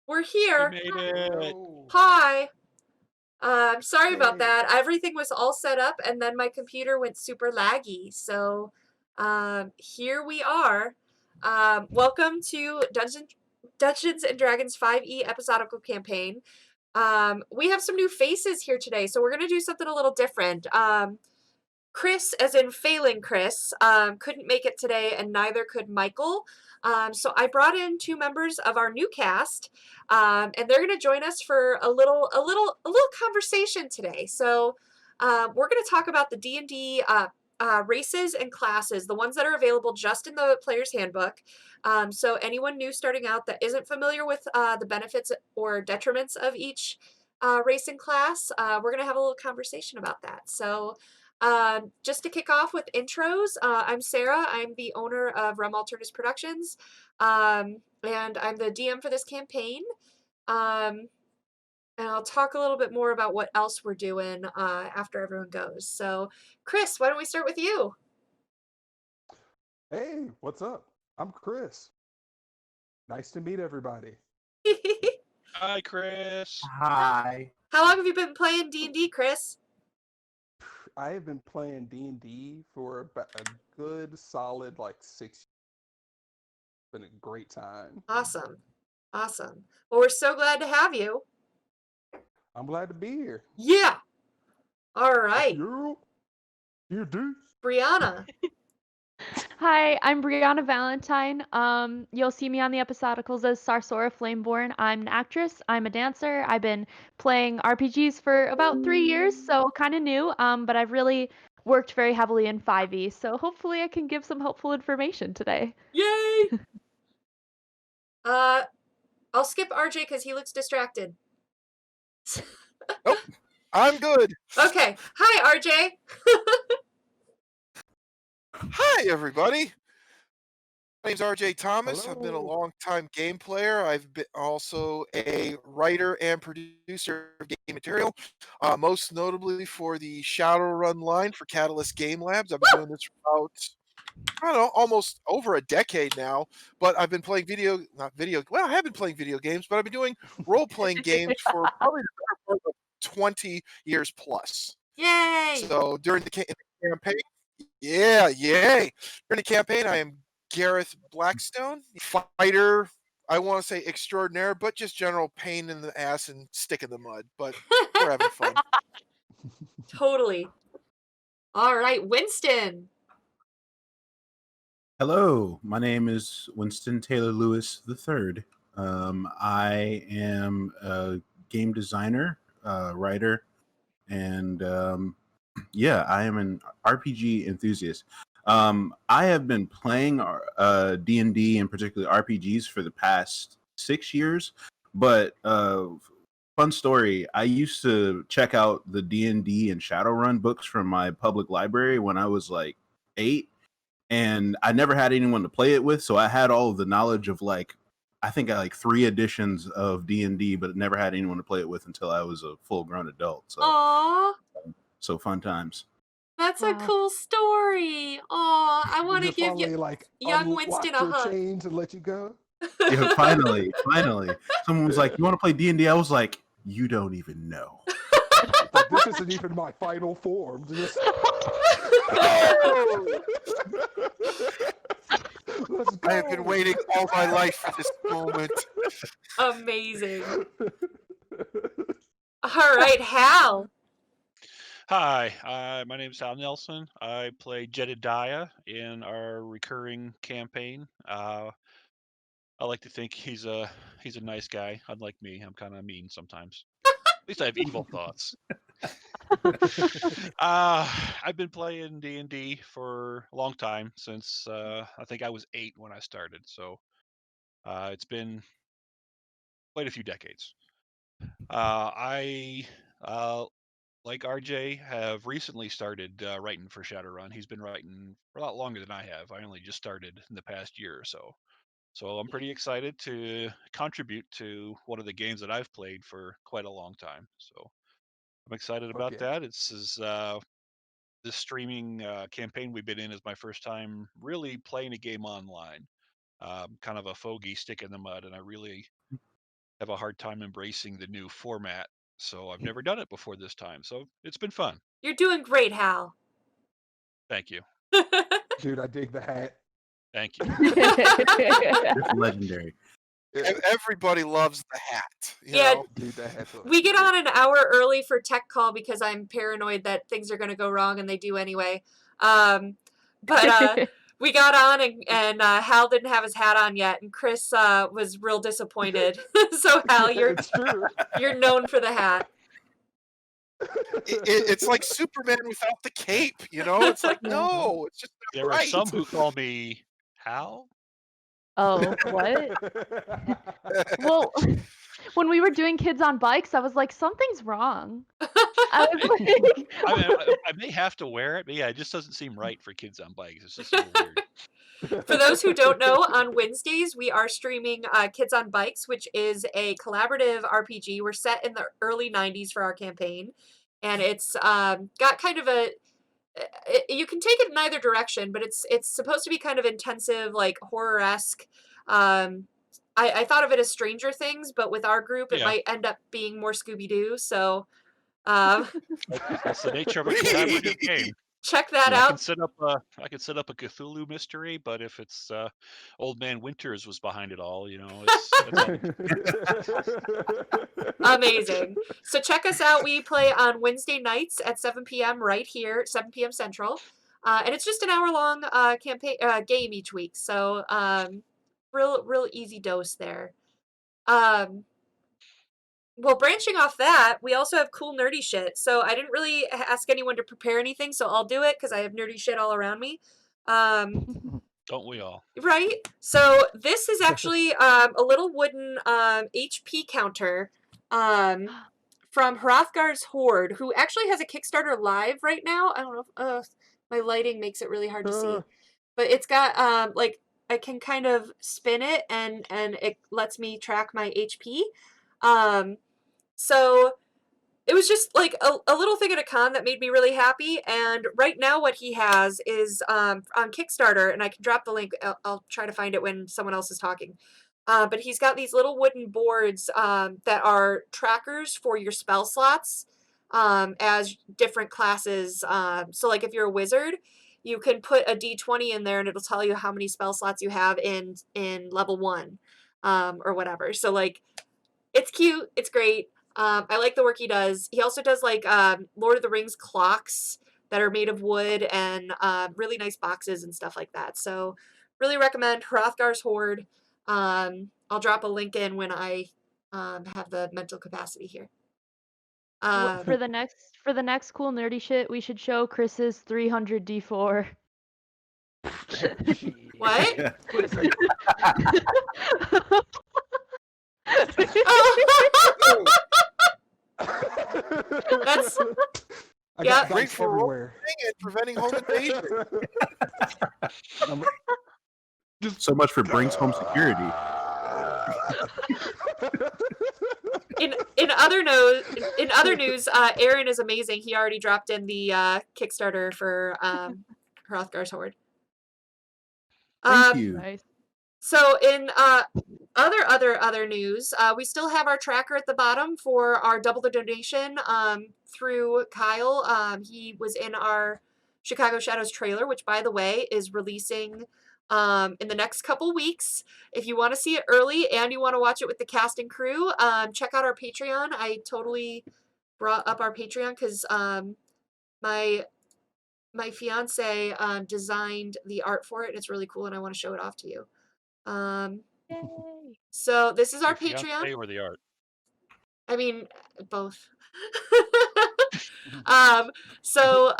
We're We here. made it. Hi. I'm sorry about Hey. that. Everything was all set up and then my computer went super laggy. So here we are. Welcome to Dungeons and Dragons 5e Episodical Campaign. We have some new faces here today, so we're going to do something a little different. Chris, as in failing Chris, couldn't make it today, and neither could Michael. So I brought in two members of our new cast, and they're going to join us for a little conversation today. So we're going to talk about the D&D races and classes, the ones that are available just in the player's handbook. So anyone new starting out that isn't familiar with the benefits or detriments of each race and class, we're going to have a little conversation about that. So just to kick off with intros, I'm Sarah. I'm the owner of Rem Alternis Productions, and I'm the DM for this campaign. And I'll talk a little bit more about what else we're doing after everyone goes. So, Chris, why don't we start with you? Hey, what's up? I'm Chris. Nice to meet everybody. Hi, Chris. Hi. How long have you been playing D&D, Chris? I have been playing D&D for about a good solid 6 years. It's been a great time. Awesome. Awesome. Well, we're so glad to have you. I'm glad to be here. Yeah. All right. You do. Brianna. Hi, I'm Brianna Valentine. You'll see me on the Episodicals as Sarsora Flameborn. I'm an actress. I'm a dancer. I've been playing RPGs for about 3 years, so kind of new. But I've really worked very heavily in 5e, so hopefully I can give some helpful information today. Yay! I'll skip RJ because he looks distracted. Nope, I'm good. Okay. Hi, RJ. Hi, everybody. My name's RJ Thomas. I've been a Hello. long-time game player. I've been also a writer and producer of game material, most notably for the Shadowrun line for Catalyst Game Labs. I've been doing this for about, I don't know, almost over a decade now. But I've been playing I have been playing video games, but I've been doing role-playing games for probably the better part of 20 years plus. Yay! So during the campaign, yay! During the campaign, I am Gareth Blackstone, fighter. I want to say extraordinaire, but just general pain in the ass and stick in the mud. But we're having fun. Totally. All right, Winston. Hello, my name is Winston Taylor Lewis III. I am a game designer, writer, and I am an RPG enthusiast. I have been playing D&D and particularly RPGs for the past 6 years, but fun story, I used to check out the D&D and Shadowrun books from my public library when I was 8, and I never had anyone to play it with, so I had all of the knowledge of I think I 3 editions of D&D, but never had anyone to play it with until I was a full-grown adult. So fun times. That's a Wow. cool story. Aw, I want to You give finally you young unlocked Winston a your hug. chains and let you go. Yeah, finally. Someone was like, "You want to play D&D?" I was like, "You don't even know." Like, this isn't even my final form. Let's go. I have been waiting all my life for this moment. Amazing. All right, Hal. Hi, my name is Hal Nelson. I play Jedediah in our recurring campaign. I like to think he's a nice guy. Unlike me, I'm kind of mean sometimes. At least I have evil thoughts. I've been playing D&D for a long time, since I think I was 8 when I started. So it's been quite a few decades. I like RJ, have recently started writing for Shadowrun. He's been writing for a lot longer than I have. I only just started in the past year or so. So I'm pretty excited to contribute to one of the games that I've played for quite a long time. So I'm excited about Okay. that. This streaming campaign we've been in is my first time really playing a game online. Kind of a fogey stick in the mud, and I really have a hard time embracing the new format. So I've never done it before this time. So it's been fun. You're doing great, Hal. Thank you. Dude, I dig the hat. Thank you. It's legendary. Everybody loves the hat. You Yeah. know? Dude, that hat's We get on an hour early for tech call because I'm paranoid that things are going to go wrong, and they do anyway. But we got on, and Hal didn't have his hat on yet, and Chris was real disappointed. So Hal, It's true. you're known for the hat. It's like Superman without the cape, you know? It's like, no, it's just not There are right. some who call me Hal. Oh, what? Well, when we were doing Kids on Bikes, I was like, something's wrong. I was like, I may have to wear it, but yeah, it just doesn't seem right for kids on bikes. It's just a little weird. For those who don't know, on Wednesdays we are streaming Kids on Bikes, which is a collaborative RPG. We're set in the early 90s for our campaign, and it's got kind of a you can take it in either direction, but it's supposed to be kind of intensive, like horror-esque. I thought of it as Stranger Things, but with our group it Yeah. might end up being more Scooby-Doo, so That's the nature of a collaborative game. check that I can out. set up a Cthulhu mystery, but if it's Old Man Winters was behind it all, you know, it's Amazing. So check us out. We play on Wednesday nights at 7 p.m. right here, 7 p.m. Central. And it's just an hour-long campaign game each week. So real easy dose there. Well, branching off that, we also have cool nerdy shit. So I didn't really ask anyone to prepare anything, so I'll do it because I have nerdy shit all around me. don't we all? Right? So this is actually a little wooden HP counter from Hrothgar's Horde, who actually has a Kickstarter live right now. I don't know if my lighting makes it really hard to see. But it's got like I can kind of spin it and it lets me track my HP. So it was just like a little thing at a con that made me really happy. And right now what he has is on Kickstarter, and I can drop the link. I'll try to find it when someone else is talking. But he's got these little wooden boards that are trackers for your spell slots as different classes. So like if you're a wizard, you can put a D20 in there and it'll tell you how many spell slots you have in level 1 or whatever. So like it's cute. It's great. I like the work he does. He also does like Lord of the Rings clocks that are made of wood and really nice boxes and stuff like that. So really recommend Hrothgar's Horde. I'll drop a link in when I have the mental capacity here. for the next cool nerdy shit, we should show Chris's 300 D4. What? That's I yeah. got Great dice for everywhere. and preventing home invasion. So much for brings home security. In other news, Aaron is amazing. He already dropped in the Kickstarter for Hrothgar's Horde. Thank you. Nice. So in other news, we still have our tracker at the bottom for our double the donation through Kyle. He was in our Chicago Shadows trailer, which by the way is releasing in the next couple weeks. If you want to see it early and you want to watch it with the cast and crew, check out our Patreon. I totally brought up our Patreon because my fiance designed the art for it and it's really cool and I want to show it off to you. Yay. So this is our Your Patreon. fiance or the art? I mean, both. So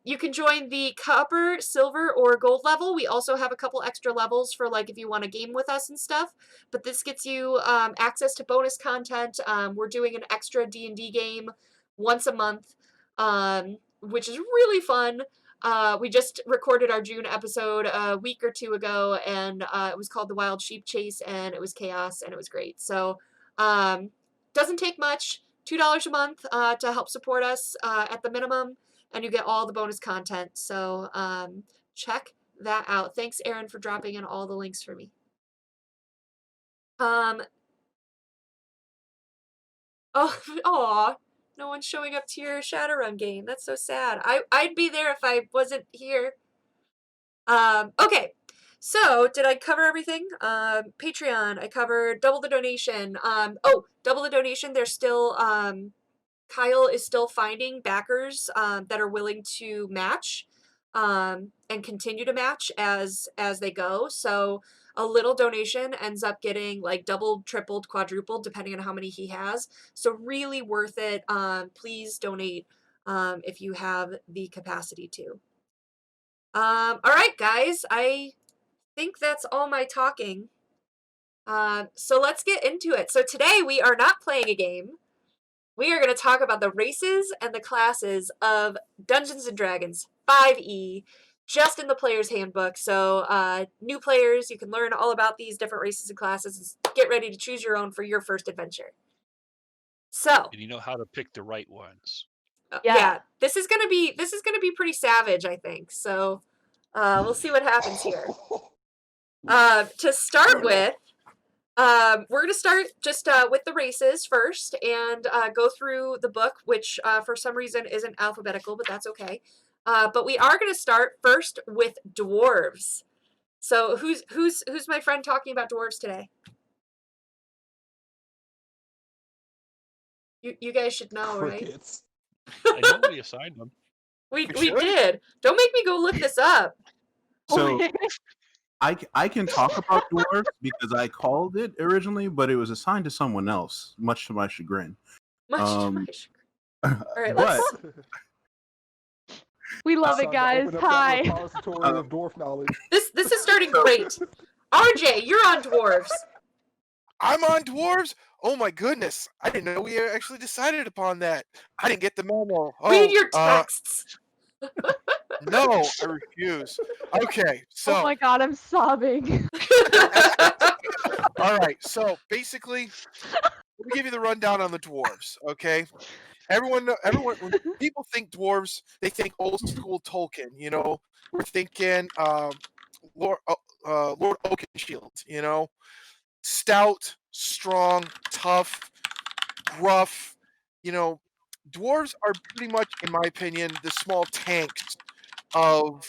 you can join the copper, silver, or gold level. We also have a couple extra levels for like if you want to game with us and stuff. But this gets you access to bonus content. We're doing an extra D&D game once a month, which is really fun. We just recorded our June episode a week or two ago, and it was called The Wild Sheep Chase, and it was chaos, and it was great. So doesn't take much, $2 a month to help support us at the minimum, and you get all the bonus content. So check that out. Thanks, Aaron, for dropping in all the links for me. Oh, aw. No one's showing up to your Shadowrun game. That's so sad. I'd be there if I wasn't here. Okay. So, did I cover everything? Patreon, I covered double the donation. Double the donation, there's still, Kyle is still finding backers, that are willing to match, and continue to match as they go. So, a little donation ends up getting like doubled, tripled, quadrupled, depending on how many he has. So, really worth it. Please donate, if you have the capacity to. All right, guys, I think that's all my talking. So let's get into it. So today we are not playing a game. We are going to talk about the races and the classes of Dungeons & Dragons 5e, just in the player's handbook. So new players, you can learn all about these different races and classes and get ready to choose your own for your first adventure. So, And you know how to pick the right ones. yeah, this is gonna be pretty savage, I think. So we'll see what happens here. To start with, we're going to start just with the races first and go through the book, which for some reason isn't alphabetical, but that's okay. But we are going to start first with dwarves. So who's my friend talking about dwarves today? You guys should know, Crickets. I know we assigned them. right? We should. did. Don't make me go look this up. So I can talk about dwarves because I called it originally, but it was assigned to someone else, much to my chagrin. Much to Um, my chagrin. All right, but let's. We love it, Time to guys. open up that Hi. repository of dwarf knowledge. This is starting great. RJ, you're on dwarves. I'm on dwarves. Oh my goodness! I didn't know we actually decided upon that. I didn't get the memo. Read your texts. No, I refuse. Okay, so Oh my god, I'm sobbing. all right. So basically, let me give you the rundown on the dwarves. Okay, everyone, when people think dwarves, they think old school Tolkien. You know, we're thinking Lord Oakenshield. You know, stout, strong, tough, gruff. You know, dwarves are pretty much, in my opinion, the small tanks of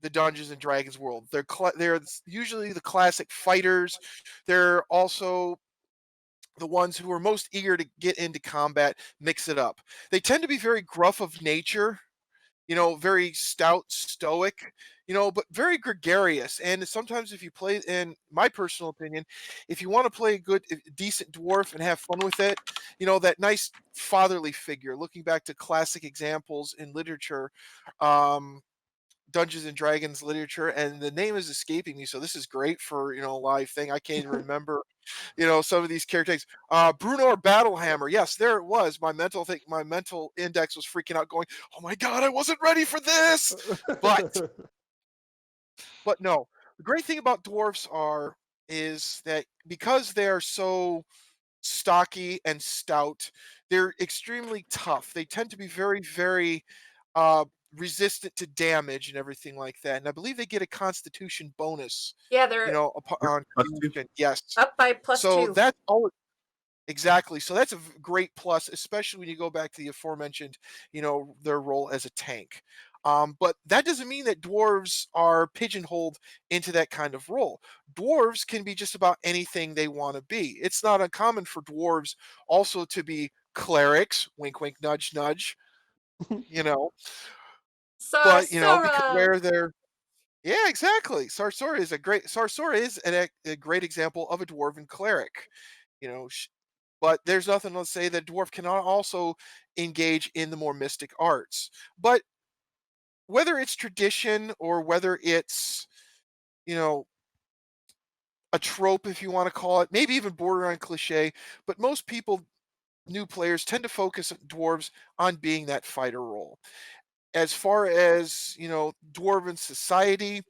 the Dungeons and Dragons world. They're usually the classic fighters. They're also the ones who are most eager to get into combat, mix it up. They tend to be very gruff of nature, you know, very stout, stoic, you know, but very gregarious. And sometimes, if you play, in my personal opinion, if you want to play a good, decent dwarf and have fun with it, you know, that nice fatherly figure, looking back to classic examples in literature, Dungeons and Dragons literature, and the name is escaping me. So this is great for, you know, a live thing. I can't even remember, you know, some of these characters. Bruno Battlehammer. Yes, there it was. My mental index was freaking out, going, "Oh my god, I wasn't ready for this." But no, the great thing about dwarfs is that because they're so stocky and stout, they're extremely tough. They tend to be very, very uh, resistant to damage and everything like that. And I believe they get a Constitution bonus, Yeah, you they're know, on Plus two. Constitution. Yes. up by plus So 2. that's all. Exactly. So that's a great plus, especially when you go back to the aforementioned, you know, their role as a tank. But that doesn't mean that dwarves are pigeonholed into that kind of role. Dwarves can be just about anything they want to be. It's not uncommon for dwarves also to be clerics, wink, wink, nudge, nudge, you know, but, you know, because Sarsora. where they're, yeah, exactly. Sarsora is a great example of a dwarven cleric, you know, but there's nothing to say that dwarf cannot also engage in the more mystic arts. But whether it's tradition or whether it's, you know, a trope, if you want to call it, maybe even borderline cliche, but most people, new players, tend to focus dwarves on being that fighter role. As far as, you know, dwarven society,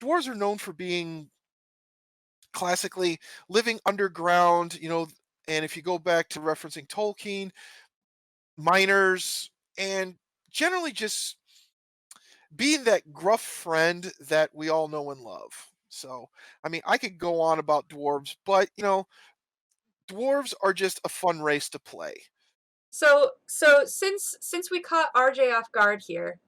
dwarves are known for being classically living underground, you know, and if you go back to referencing Tolkien, miners, and generally just being that gruff friend that we all know and love. So, I mean, I could go on about dwarves, but, you know, dwarves are just a fun race to play. So since we caught RJ off guard here,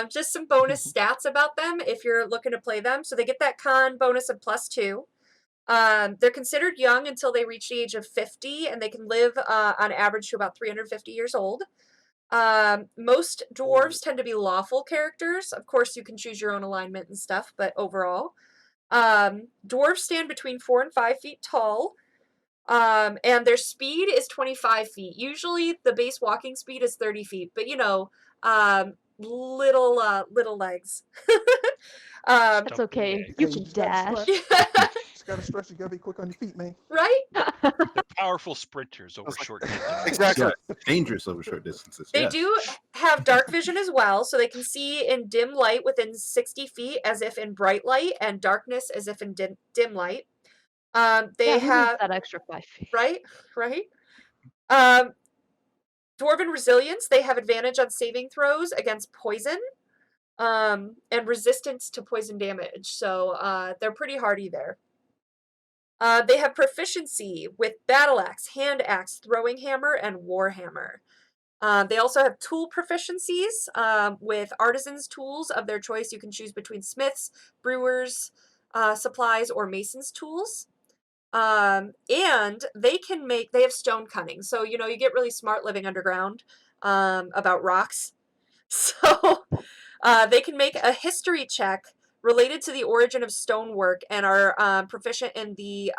just some bonus stats about them if you're looking to play them. So they get that con bonus of +2. They're considered young until they reach the age of 50, and they can live on average to about 350 years old. Most dwarves tend to be lawful characters. Of course, you can choose your own alignment and stuff, but overall, dwarves stand between 4 and 5 feet tall. And their speed is 25 feet. Usually the base walking speed is 30 feet, but little legs. That's okay. You can dash. Just gotta stretch. You gotta be quick on your feet, man. Right? They're powerful sprinters over short distances. Exactly. Yeah, dangerous over short distances. They yes. do have dark vision as well, so they can see in dim light within 60 feet as if in bright light, and darkness as if in dim light. They Who have needs that extra 5 feet? right. Dwarven resilience, they have advantage on saving throws against poison, and resistance to poison damage. So they're pretty hardy there. They have proficiency with battle axe, hand axe, throwing hammer, and warhammer. They also have tool proficiencies with artisans' tools of their choice. You can choose between smiths, brewers, supplies, or masons' tools. And they have stone cunning. So, you get really smart living underground about rocks. So they can make a history check related to the origin of stonework and are proficient in the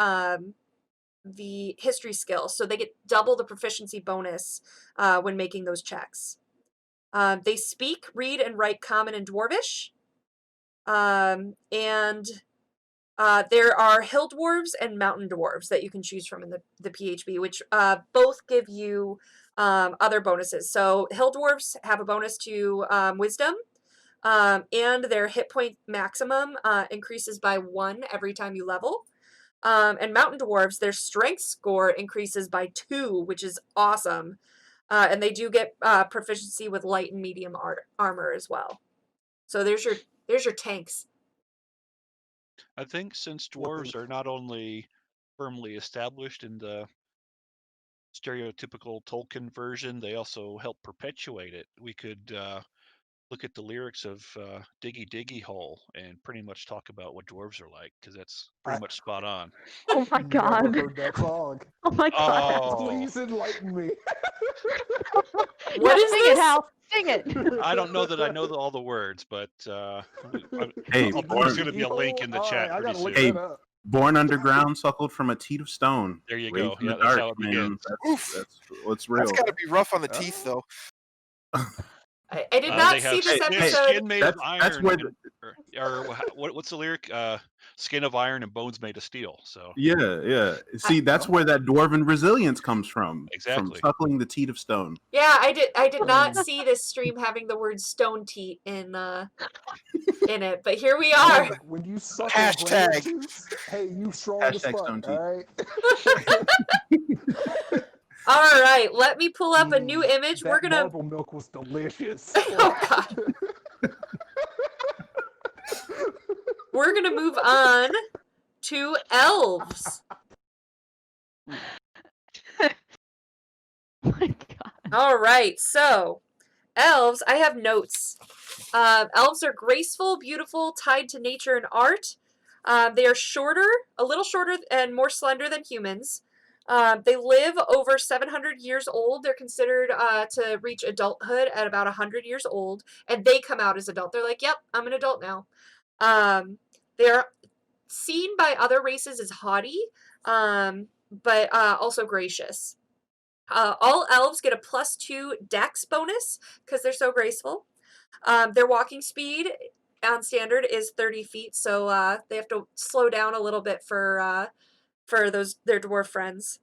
history skill. So they get double the proficiency bonus when making those checks. They speak, read, and write Common and Dwarvish. And there are hill dwarves and mountain dwarves that you can choose from in the PHB, which both give you other bonuses. So hill dwarves have a bonus to wisdom, and their hit point maximum increases by 1 every time you level. And mountain dwarves, their strength score increases by 2, which is awesome. And they do get proficiency with light and medium armor as well. So there's your tanks. I think since dwarves are not only firmly established in the stereotypical Tolkien version, they also help perpetuate it. We could look at the lyrics of Diggy Diggy Hole and pretty much talk about what dwarves are like, because that's pretty much spot on. Oh my god. Never heard that song. Oh my god. Oh, Please enlighten me. What is sing this? it, Hal. Sing it. I don't know that I know all the words, but Hey, there's going to be a link in the chat I pretty gotta look soon. that up. Born underground, suckled from a teat of stone. There you Raised go. in Yeah, the that's dark, how it man. begins. That's what's real. That's got to be rough on the teeth, though. I did not They see have this they have episode. skin made of That's iron, where what's the lyric? Skin of iron and bones made of steel. So yeah. See, that's where that dwarven resilience comes from. Exactly. From suckling the teat of stone. Yeah, I did not see this stream having the word stone teat in it, but here we are. When you suck Hashtag. on granite juice, hey, you strong as Hashtag fuck, stone teeth. alright? All right, let me pull up a new image. That We're gonna. marble milk was delicious. Oh god. We're gonna move on to elves. Oh my god. All right, so elves. I have notes. Elves are graceful, beautiful, tied to nature and art. They are shorter, a little shorter and more slender than humans. They live over 700 years old. They're considered to reach adulthood at about 100 years old, and they come out as adult. They're like, yep, I'm an adult now. They're seen by other races as haughty, but also gracious. All elves get a +2 dex bonus because they're so graceful. Their walking speed on standard is 30 feet, so they have to slow down a little bit for their dwarf friends.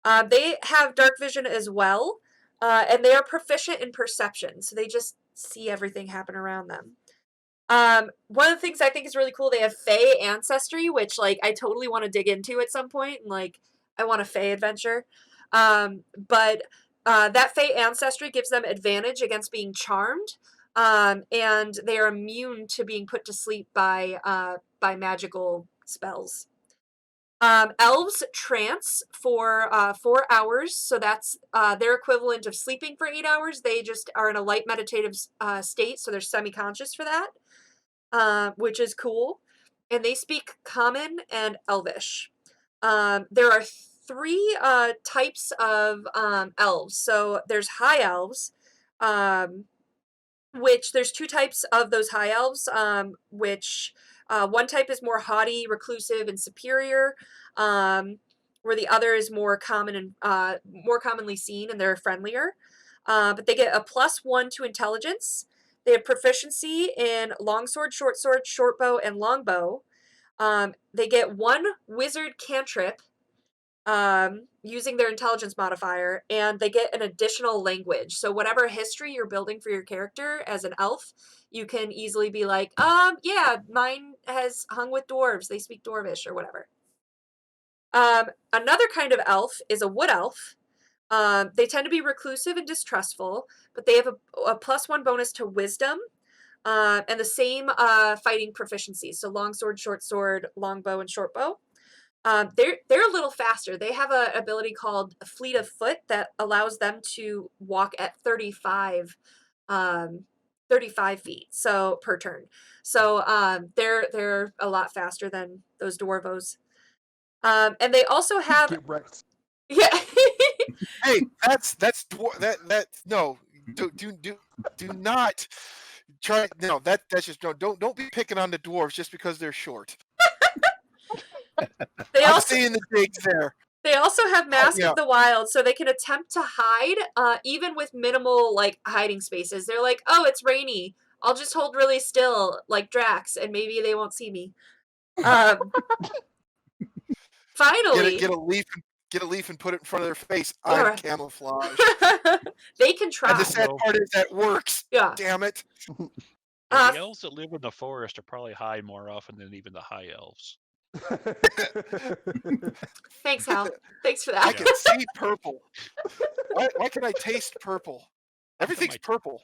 They have dark vision as well, and they are proficient in perception, so they just see everything happen around them. One of the things I think is really cool, they have Fae ancestry, which I totally want to dig into at some point, and I want a Fae adventure. But that Fae ancestry gives them advantage against being charmed, and they are immune to being put to sleep by magical spells. Elves trance for 4 hours, so that's their equivalent of sleeping for 8 hours. They just are in a light meditative state, so they're semi-conscious for that, which is cool. And they speak Common and Elvish. There are 3 types of elves. So there's high elves, which there's 2 types of those high elves, which one type is more haughty, reclusive, and superior, where the other is more common and more commonly seen, and they're friendlier. But they get a +1 to intelligence. They have proficiency in longsword, short sword, short bow, and longbow. They get 1 wizard cantrip using their intelligence modifier, and they get an additional language. So whatever history you're building for your character as an elf, you can easily be like, yeah, mine has hung with dwarves. They speak dwarvish or whatever. Another kind of elf is a wood elf. They tend to be reclusive and distrustful, but they have a +1 bonus to wisdom, and the same fighting proficiencies. So longsword, short sword, longbow, and short bow. They're a little faster. They have an ability called Fleet of Foot that allows them to walk at 35 feet so per turn. So they're a lot faster than those dwarvos. And they also have Get wrecked. yeah. Hey, that's no. Do not try. No, that's just no. Don't be picking on the dwarves just because they're short. They I'm also seeing the digs there. They also have Mask yeah. of the Wild, so they can attempt to hide, even with minimal like hiding spaces. They're like, oh, it's rainy. I'll just hold really still, like Drax, and maybe they won't see me. Finally, Get a leaf and put it in front of their face. Yeah. I'm camouflage. they can try. And the sad part is that works. Yeah. Damn it. The elves that live in the forest are probably high more often than even the high elves. Thanks, Hal. Thanks for I that. can see purple. Why can I taste purple? Everything's purple.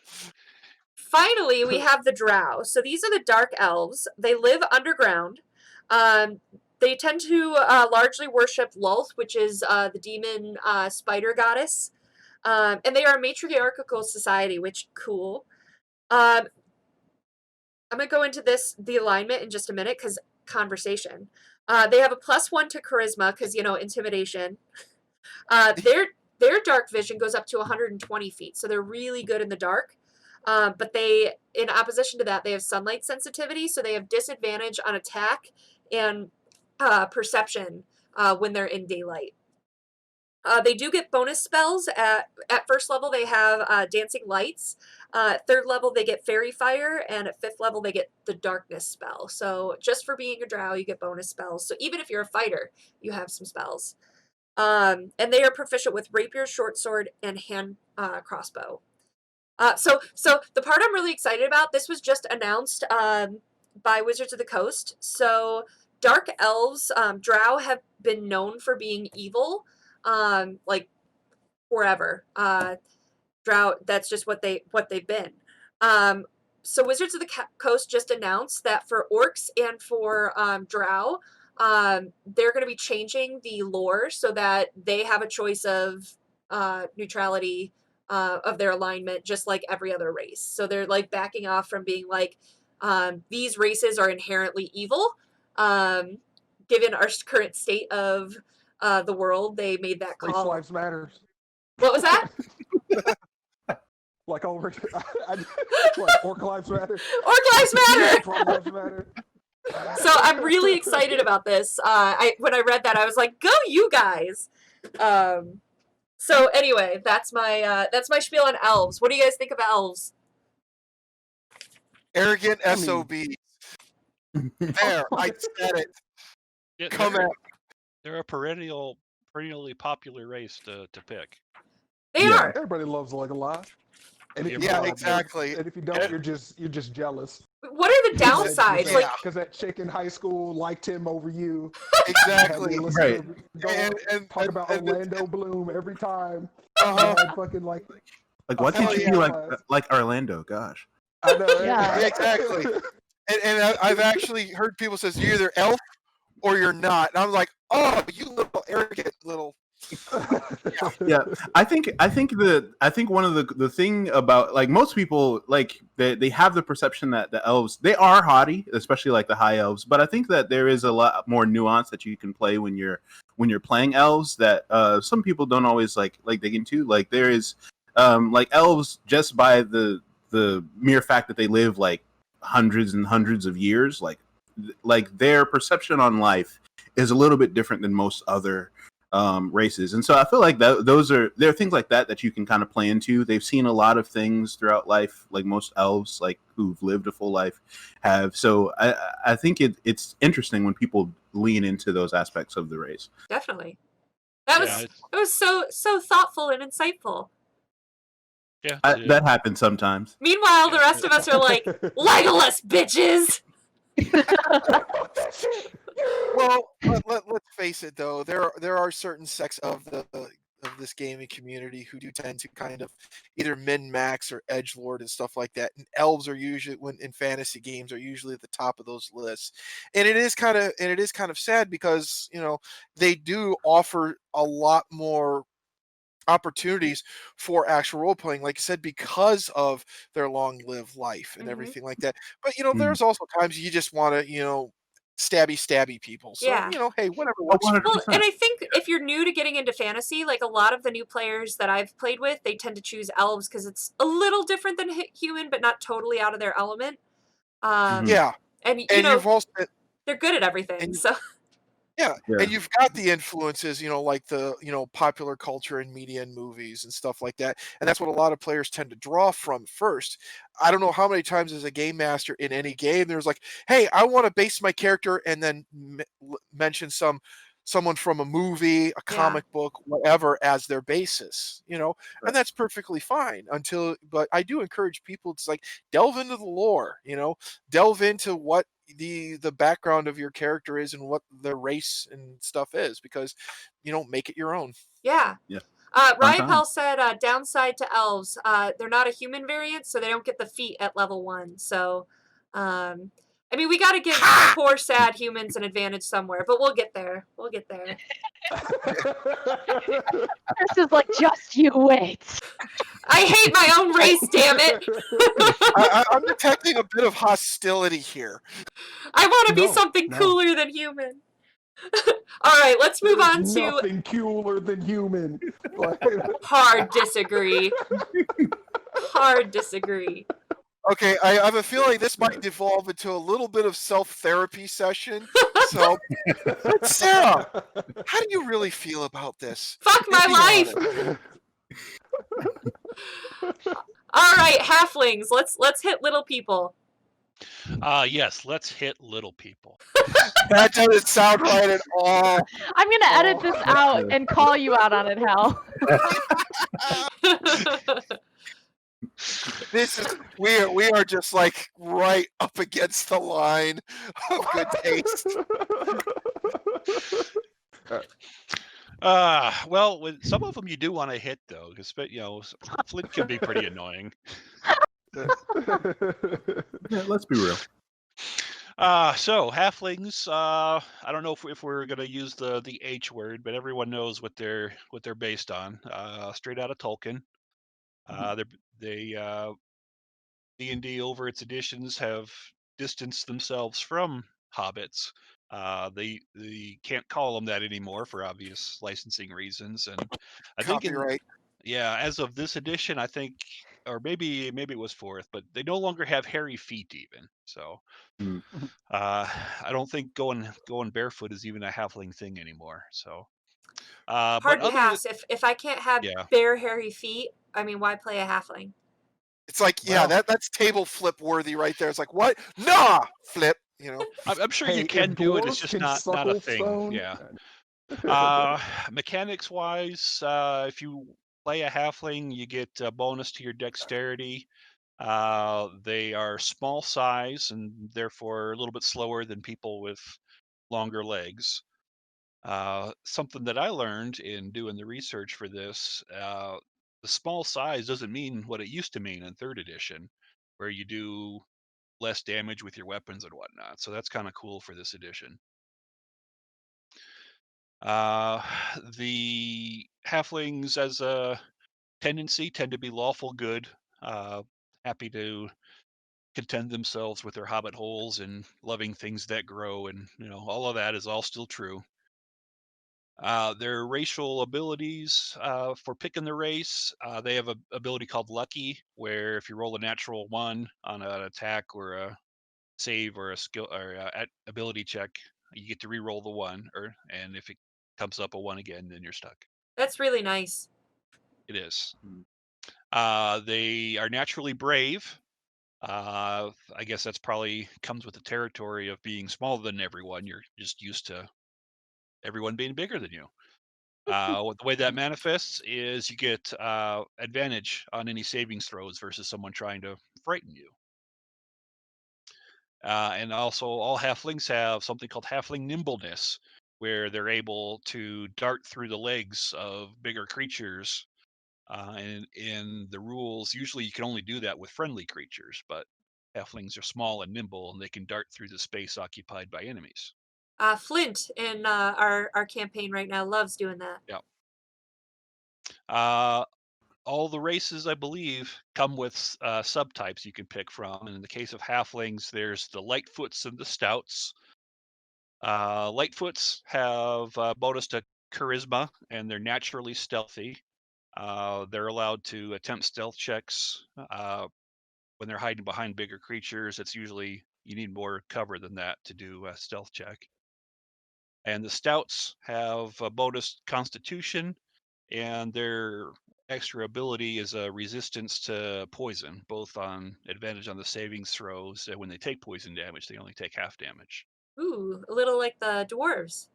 Finally, we have the Drow. So these are the dark elves. They live underground. They tend to largely worship Lolth, which is the demon spider goddess. And they are a matriarchal society, which cool. I'm going to go into the alignment in just a minute because conversation. They have a +1 to charisma because, intimidation. Their dark vision goes up to 120 feet, so they're really good in the dark. But they, in opposition to that, they have sunlight sensitivity, so they have disadvantage on attack and perception when they're in daylight. They do get bonus spells. At first level, they have Dancing Lights. At 3rd level, they get Fairy Fire. And at 5th level, they get the Darkness spell. So just for being a drow, you get bonus spells. So even if you're a fighter, you have some spells. And they are proficient with Rapier, Short Sword, and Hand Crossbow. So the part I'm really excited about, this was just announced by Wizards of the Coast. So Dark Elves, drow have been known for being evil. Like forever. Drow, that's just what they've been. So Wizards of the Coast just announced that for orcs and for drow, they're going to be changing the lore so that they have a choice of neutrality of their alignment, just like every other race. So they're like backing off from being like, these races are inherently evil. Given our current state of the world, they made that call. Race lives matter. What was that? Like over, like orc lives matter. Orc lives matter. Orc lives matter. So I'm really excited about this. When I read that, I was like, "Go, you guys!" So anyway, that's my spiel on elves. What do you guys think of elves? Arrogant SOBs. There, I said it. Yeah, Come at. They're a perennially popular race to pick. They are. Everybody loves Legolas. And if you Yeah, don't, exactly. And if you don't, you're just jealous. What are the downsides? Yeah. Like, Because that chick in high school liked him over you. Exactly. Right. And talk about Orlando Bloom every time. Uh-huh. And fucking like why can't you be yeah. like Orlando? Gosh. I know. Yeah. Yeah, exactly. And I've actually heard people says you're either elf or you're not. And I'm like, Oh, you little arrogant little. Yeah, I think one of the thing about, like, most people, like, they have the perception that the elves, they are haughty, especially like the high elves, but I think that there is a lot more nuance that you can play when you're playing elves that some people don't always like dig into. Like, there is like elves, just by the mere fact that they live like hundreds and hundreds of years, like their perception on life is a little bit different than most other races. And so I feel like there are things like that you can kind of play into. They've seen a lot of things throughout life, like most elves, like who've lived a full life, have. So I think it's interesting when people lean into those aspects of the race. Definitely. That Yeah, was so thoughtful and insightful. yeah. That happens sometimes. Meanwhile, the rest of us are like, Legolas, bitches! Well, let's face it though. There are certain sects of this gaming community who do tend to kind of either min max or edgelord and stuff like that. And elves are usually, when in fantasy games, are usually at the top of those lists. And it is kind of sad because they do offer a lot more opportunities for actual role playing, like I said, because of their long lived life and Mhm. everything like that. But there's also times you just want to stabby people. So Yeah. hey, whatever works for you. Well, and I think if you're new to getting into fantasy, like a lot of the new players that I've played with, they tend to choose elves because it's a little different than human, but not totally out of their element. Yeah, And and you've also they're good at everything. and So yeah, Yeah. and you've got the influences, like the popular culture and media and movies and stuff like that, and that's what a lot of players tend to draw from first. I don't know how many times as a game master in any game there's like, hey, I want to base my character, and then mention someone from a movie, a comic book, whatever, as their basis, Right. and that's perfectly fine but I do encourage people to like delve into the lore, delve into what the background of your character is and what their race and stuff is, because make it your own. yeah. Yeah. Ryapel said downside to elves, they're not a human variant, so they don't get the feat at level 1. So I mean, we got to give poor sad humans an advantage somewhere, but we'll get there. This is like, just you wait. I hate my own race, damn it. I'm detecting a bit of hostility here. I want to be something cooler than human. All right, let's move on to nothing cooler than human. hard disagree. Hard disagree. Okay, I have a feeling this might devolve into a little bit of self-therapy session. So, Sarah, how do you really feel about this? Fuck my life. All right, halflings. Let's hit little people. Yes, let's hit little people. That doesn't sound right at all. I'm gonna edit this out and call you out on it, Hal. We are just like right up against the line of good taste. Well, with some of them you do want to hit though, because Flint can be pretty annoying. Yeah, let's be real. So halflings. I don't know if we're gonna use the H word, but everyone knows what they're based on. Straight out of Tolkien. D&D over its editions have distanced themselves from hobbits. They can't call them that anymore for obvious licensing reasons, and I think Copyright. as of this edition, I think, or maybe it was fourth, but they no longer have hairy feet even. So I don't think going barefoot is even a halfling thing anymore. So Hard pass. If I can't have bare hairy feet, I mean, why play a halfling? It's like, that's table flip worthy right there. It's like, what? Nah, flip. I'm sure you can do it. It's just not a thing. Stone. Yeah. Mechanics wise, if you play a halfling, you get a bonus to your dexterity. They are small size and therefore a little bit slower than people with longer legs. Something that I learned in doing the research for this, the small size doesn't mean what it used to mean in third edition, where you do less damage with your weapons and whatnot. So that's kind of cool for this edition. The halflings, as a tendency, tend to be lawful good, happy to content themselves with their hobbit holes and loving things that grow, and all of that is all still true. Their racial abilities, for picking the race, they have a ability called Lucky, where if you roll a natural 1 on an attack or a save or a skill or ability check, you get to re-roll the 1, and if it comes up a 1 again, then you're stuck. That's really nice. It is. They are naturally brave. I guess that's probably comes with the territory of being smaller than everyone. You're just used to everyone being bigger than you. The way that manifests is you get advantage on any savings throws versus someone trying to frighten you. And also, all halflings have something called halfling nimbleness, where they're able to dart through the legs of bigger creatures. And in the rules, usually you can only do that with friendly creatures, but halflings are small and nimble, and they can dart through the space occupied by enemies. Flint in our campaign right now loves doing that. Yeah. All the races, I believe, come with subtypes you can pick from. And in the case of halflings, there's the Lightfoots and the Stouts. Lightfoots have bonus to charisma, and they're naturally stealthy. They're allowed to attempt stealth checks when they're hiding behind bigger creatures. It's usually you need more cover than that to do a stealth check. And the Stouts have a bonus Constitution, and their extra ability is a resistance to poison, both on advantage on the savings throws. And when they take poison damage, they only take half damage. Ooh, a little like the dwarves.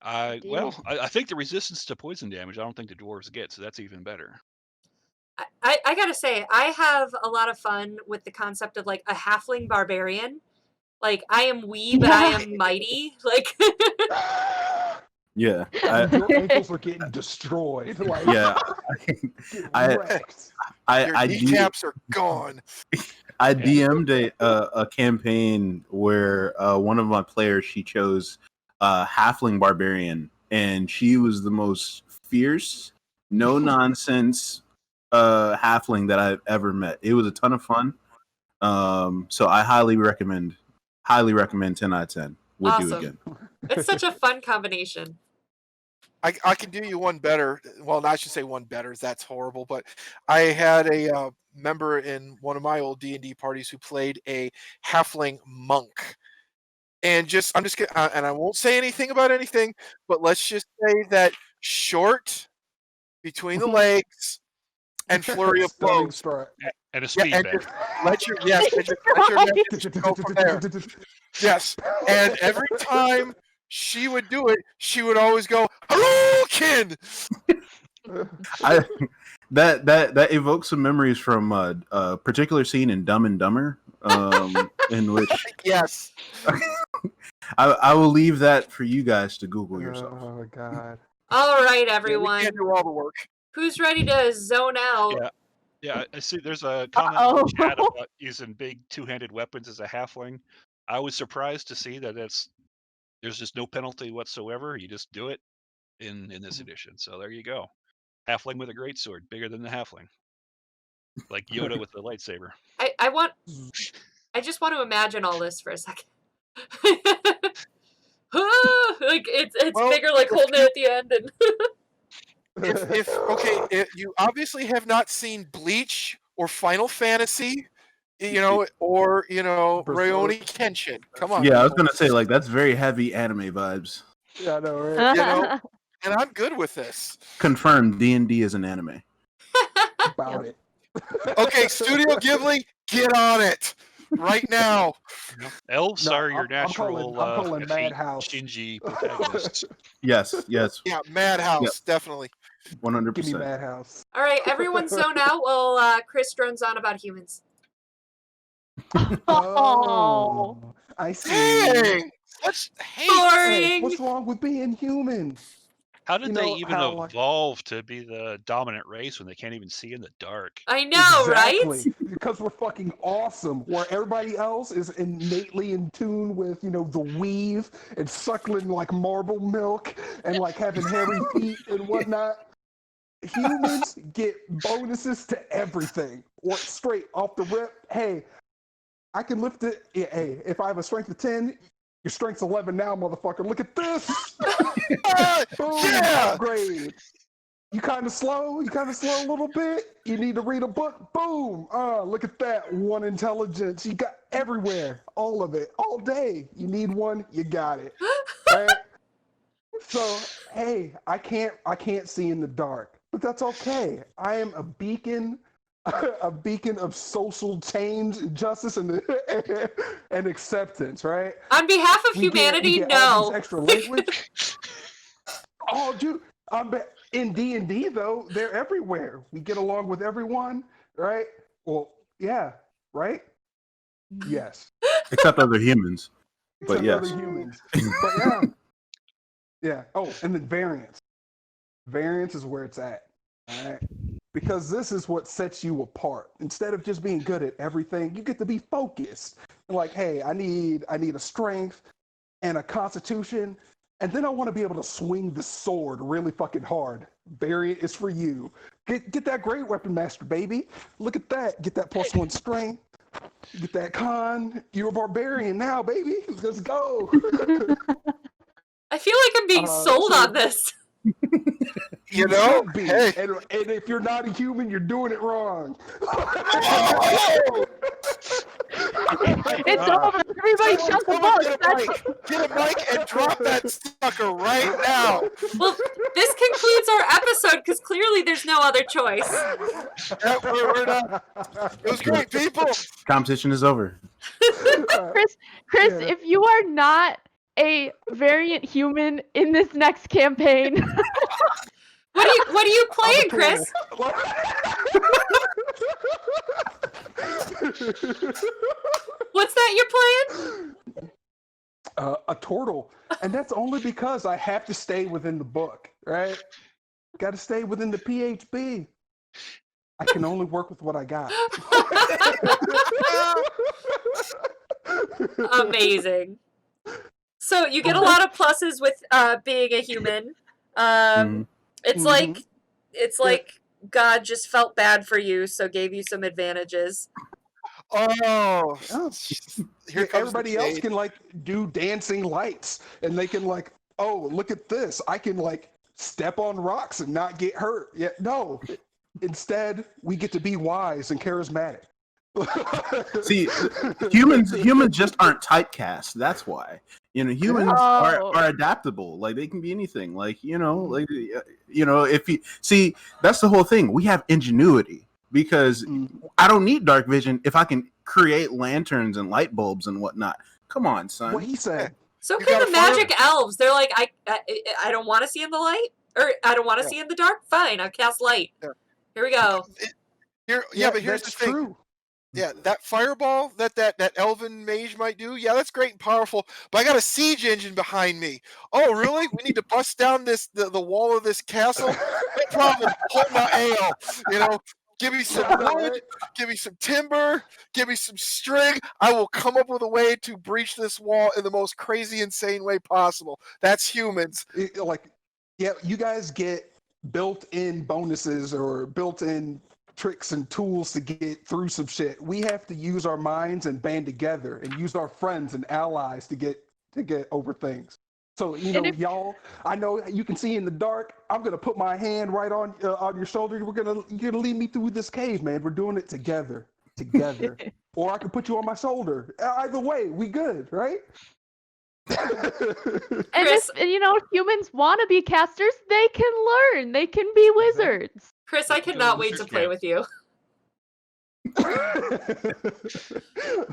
I think the resistance to poison damage, I don't think the dwarves get, so that's even better. I gotta say, I have a lot of fun with the concept of like a halfling barbarian. Like, I am wee, but I am mighty. Like, Yeah. Your ankles are getting destroyed. Like, Yeah. wrecked. Your kneecaps are gone. I DM'd a campaign where one of my players, she chose halfling barbarian, and she was the most fierce, no nonsense halfling that I've ever met. It was a ton of fun. So I highly recommend 10 out of 10. Would do Awesome. again. it's such a fun combination. I can do you one better. Well, I should say one better. That's horrible. But I had a member in one of my old D&D parties who played a halfling monk. And I'm just kidding, and I won't say anything about anything, but let's just say that short, between the legs, and flurry of Stunning blows. strike. And a speed and bag. let your message go from there. Yes, and every time she would do it, she would always go, "Hadouken!" That evokes some memories from a particular scene in Dumb and Dumber, in which Yes. I will leave that for you guys to Google yourself. Oh God. All right, Yeah, we everyone. can't do all the work. Who's ready to zone out? Yeah, I see there's a comment in the chat Uh-oh. about using big two-handed weapons as a halfling. I was surprised to see that there's just no penalty whatsoever. You just do it in this edition. So there you go. Halfling with a greatsword, bigger than the halfling. Like Yoda with the lightsaber. I just want to imagine all this for a second. Like it's Well, bigger, like holding it at the end, and if you obviously have not seen Bleach or Final Fantasy, or Rurouni Kenshin. Come on. Yeah, I was people. gonna say, like, that's very heavy anime vibes. Yeah, I know, right? And I'm good with this. Confirmed, D&D is an anime. About it. Okay, Studio Ghibli, get on it right now. Elves No, are your I'm natural calling effete Madhouse. Shinji protagonists. Yes, Yeah, Madhouse, definitely. 100%. Give me Madhouse. all right, everyone zone out while Chris drones on about humans. Oh, I see. Dang! Hey, Boring. What's wrong with being human? How did You they know even how, like- evolve to be the dominant race when they can't even see in the dark? I know, Exactly. right? Because we're fucking awesome. Where everybody else is innately in tune with, the weave and suckling like marble milk and like having hairy feet and whatnot. Humans get bonuses to everything. Or straight off the rip, hey, I can lift it. Yeah, hey, if I have a strength of 10, your strength's 11 now, motherfucker. Look at this. Boom, Yeah! upgrade. You kind of slow a little bit. You need to read a book. Boom. Look at that. One intelligence. You got everywhere. All of it. All day. You need one, you got it. Right? So, hey, I can't see in the dark. But that's okay. I am a beacon of social change, justice, and acceptance, right? On behalf of We get humanity, all these no. extra language. Oh, dude, in D&D though, they're everywhere. We get along with everyone, right? Well, yeah, right? Yes. Except other humans. But Except yes. other humans. But yeah. Yeah. Oh, and then variance. Variance is where it's at. All right. Because this is what sets you apart. Instead of just being good at everything, you get to be focused. Like, hey, I need a strength and a constitution, and then I want to be able to swing the sword really fucking hard. Variant is for you. Get that great weapon master, baby. Look at that. Get that +1 strength. Get that con. You're a barbarian now, baby. Let's go. I feel like I'm being sold on this. You know? should be. Hey. And if you're not a human, you're doing it wrong. Oh! It's over. Everybody shut the Someone book. get a mic and drop that sucker right now. Well, this concludes our episode because clearly there's no other choice. Yeah, we're done. It was great, people. Competition is over. Chris, Yeah. if you are not a variant human in this next campaign, What are you playing, Chris? What's that you're playing? A turtle, and that's only because I have to stay within the book, right? Got to stay within the PHB. I can only work with what I got. Amazing. So you get a lot of pluses with being a human. It's Mhm. like God just felt bad for you, so gave you some advantages. Oh, Oh. here comes Everybody the else shade. can like do dancing lights, and they can like, oh, look at this. I can like step on rocks and not get hurt. Yeah, no. Instead, we get to be wise and charismatic. See, humans just aren't typecast. That's why. Humans Oh. are adaptable. Like, they can be anything. Like, if you see, that's the whole thing. We have ingenuity because I don't need dark vision if I can create lanterns and light bulbs and whatnot. Come on, son. What he said. So You can got the a fire- magic elves. They're like, I don't want to see in the light, or I don't want to Yeah. see in the dark. Fine, I'll cast light. Yeah. Here we go. Yeah, but here's the that's thing. true. Yeah, that fireball that elven mage might do, yeah, that's great and powerful, but I got a siege engine behind me. Oh, really? We need to bust down the wall of this castle? No problem. Hold my ale. Give me some wood, give me some timber, give me some string. I will come up with a way to breach this wall in the most crazy, insane way possible. That's humans. You guys get built-in bonuses or built-in tricks and tools to get through some shit. We have to use our minds and band together and use our friends and allies to get over things. So y'all, I know you can see in the dark. I'm gonna put my hand right on your shoulder. You're gonna lead me through this cave, man. We're doing it together. Or I can put you on my shoulder. Either way, we good, right? and if humans want to be casters, they can learn. They can be wizards. Chris, I cannot wait to play with you.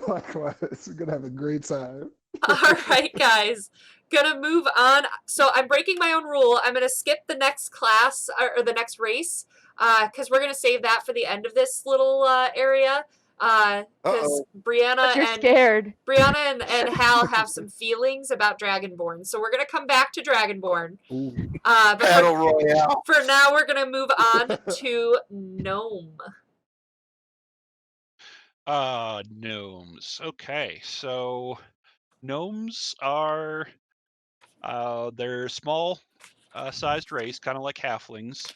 Likewise, we're gonna have a great time. All right, guys. Gonna move on. So I'm breaking my own rule. I'm gonna skip the next class or the next race because we're gonna save that for the end of this little area. Because Uh-oh. Brianna You're scared. and Hal have some feelings about Dragonborn, so we're gonna come back to Dragonborn. But Battle Royale. for now, we're gonna move on to Gnome. Gnomes. Okay, so gnomes are they're small sized race, kind of like halflings.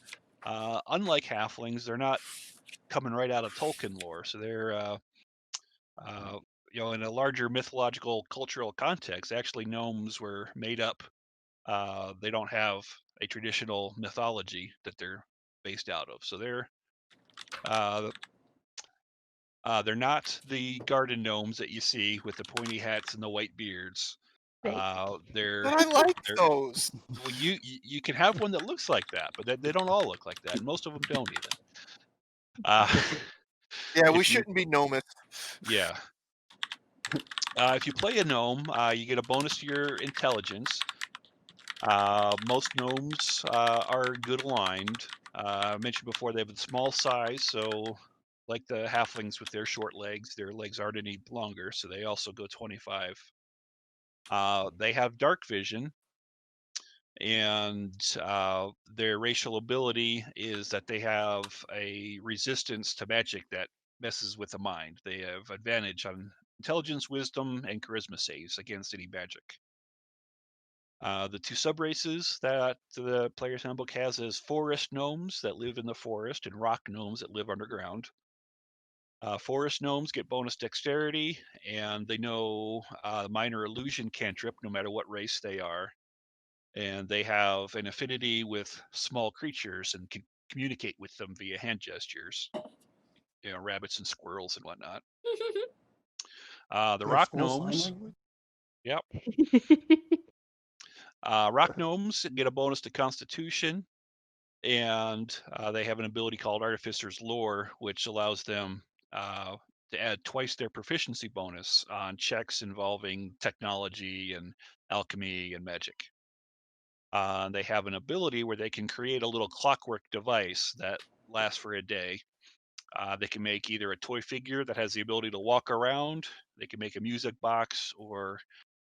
Unlike halflings, they're not coming right out of Tolkien lore, so they're in a larger mythological cultural context. Actually, gnomes were made up. They don't have a traditional mythology that they're based out of, so they're not the garden gnomes that you see with the pointy hats and the white beards. Right. But I like those. Well, you can have one that looks like that, but they don't all look like that, and most of them don't even. Yeah, we if you- shouldn't be gnomists. Yeah. If you play a gnome, you get a bonus to your intelligence. Most gnomes are good aligned. I mentioned before they have a small size, so like the halflings with their short legs aren't any longer, so they also go 25. They have dark vision, and their racial ability is that they have a resistance to magic that messes with the mind. They have advantage on intelligence, wisdom, and charisma saves against any magic. The two subraces that the player's handbook has is forest gnomes that live in the forest and rock gnomes that live underground. Forest gnomes get bonus dexterity, and they know minor illusion cantrip no matter what race they are. And they have an affinity with small creatures and can communicate with them via hand gestures, rabbits and squirrels and whatnot. The rock gnomes, yep. Rock gnomes get a bonus to Constitution, and they have an ability called Artificer's Lore, which allows them to add twice their proficiency bonus on checks involving technology and alchemy and magic. They have an ability where they can create a little clockwork device that lasts for a day. They can make either a toy figure that has the ability to walk around, they can make a music box, or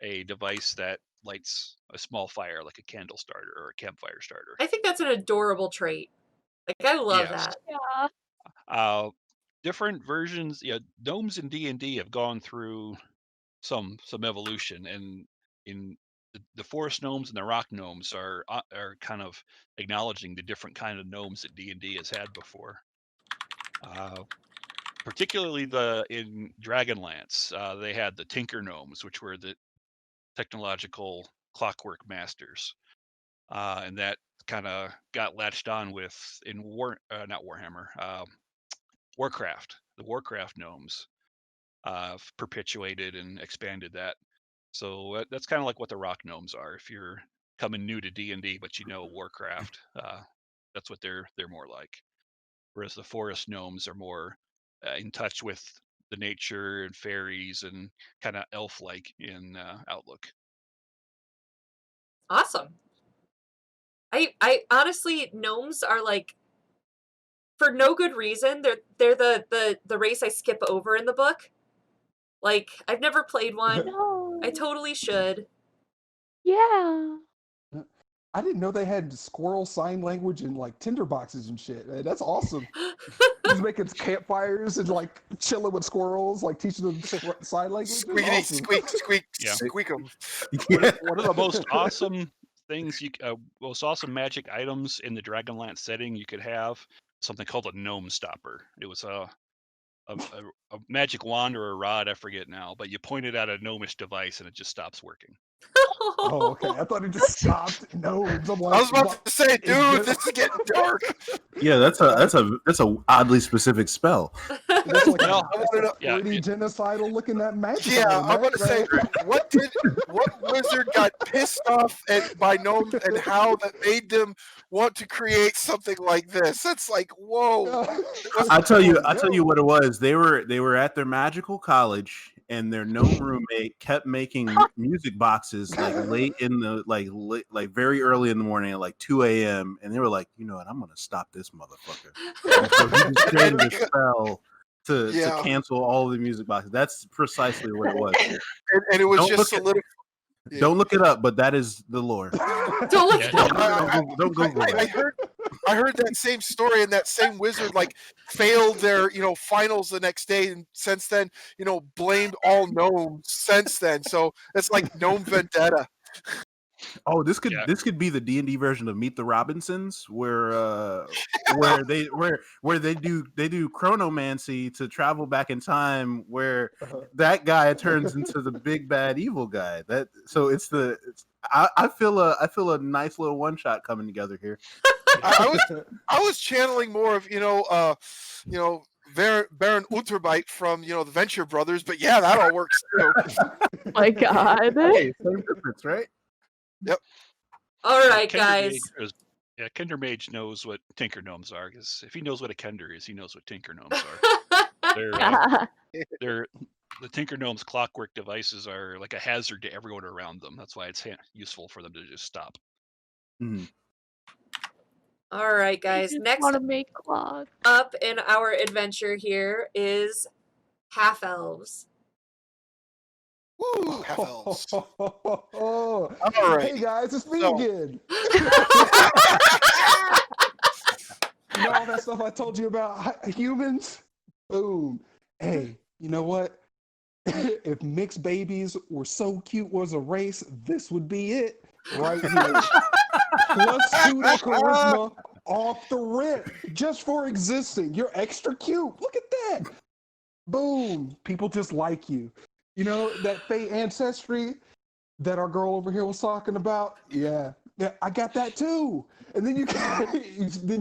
a device that lights a small fire like a candle starter or a campfire starter. I think that's an adorable trait. Like, I love Yes. that. Yeah. Different versions, gnomes in D&D have gone through some evolution, and in the forest gnomes and the rock gnomes are kind of acknowledging the different kind of gnomes that D&D has had before. Particularly in Dragonlance, they had the Tinker Gnomes, which were the technological clockwork masters, and that kind of got latched on with in not Warhammer, Warcraft. The Warcraft gnomes perpetuated and expanded that. So that's kind of like what the rock gnomes are. If you're coming new to D&D but you know Warcraft, that's what they're more like. Whereas the forest gnomes are more in touch with the nature and fairies and kind of elf-like in outlook. Awesome. I honestly, gnomes are like, for no good reason, they're the race I skip over in the book. Like, I've never played one. No. I totally should. Yeah. I didn't know they had squirrel sign language and like tinderboxes and shit. Man, that's awesome. Just making campfires and like chilling with squirrels, like teaching them sign language. Squeaky, Awesome. squeak, squeak, Yeah. squeak 'em. One of the most awesome things most awesome magic items in the Dragonlance setting you could have something called a gnome stopper. It was a magic wand or a rod, I forget now, but you point it at a gnomish device and it just stops working. Oh, okay. I thought it just stopped. No, I was about to say, dude, this is getting dark. Yeah, that's a oddly specific spell. That's like Well, I wanna know- Yeah, pretty genocidal looking at magic. Yeah, item, I'm right? gonna say, what wizard got pissed off by gnomes and how that made them want to create something like this? That's like, whoa. I'll tell you what it was. They were at their magical college, and their gnome roommate kept making music boxes like late in the like very early in the morning at like 2 a.m. And they were like, you know what, I'm gonna stop this motherfucker. And so he just created a spell to Yeah. cancel all the music boxes. That's precisely what it was. And it was Don't just look a little. Yeah. Don't look it up, but that is the lore. Don't look Yeah, it up. Don't Google I it. heard that same story, and that same wizard like failed their finals the next day, and since then blamed all gnomes since then. So it's like gnome vendetta. Oh, this Yeah. could be the D&D version of Meet the Robinsons, where they do chronomancy to travel back in time, where that guy turns into the big bad evil guy. I feel a nice little one shot coming together here. I was channeling more of Baron Unterbite from the Venture Brothers, but yeah, that all works too. My God. Hey, same difference, right? Yep. All right, Kender guys. Mage Kender Mage knows what Tinker Gnomes are, because if he knows what a Kender is, he knows what Tinker Gnomes are. The Tinker Gnomes clockwork devices are like a hazard to everyone around them. That's why it's useful for them to just stop. Mm. All right, guys. Next want to make clock. up in our adventure here is half elves. Woo, half elves. All right. Hey guys, it's me So- again. You know all that stuff I told you about humans? Boom. Hey, you know what? If mixed babies were so cute was a race, this would be it right here. Plus 2 to charisma off the rip, just for existing. You're extra cute. Look at that. Boom. People just like you. You know that Fey ancestry that our girl over here was talking about? Yeah, I got that too. And then you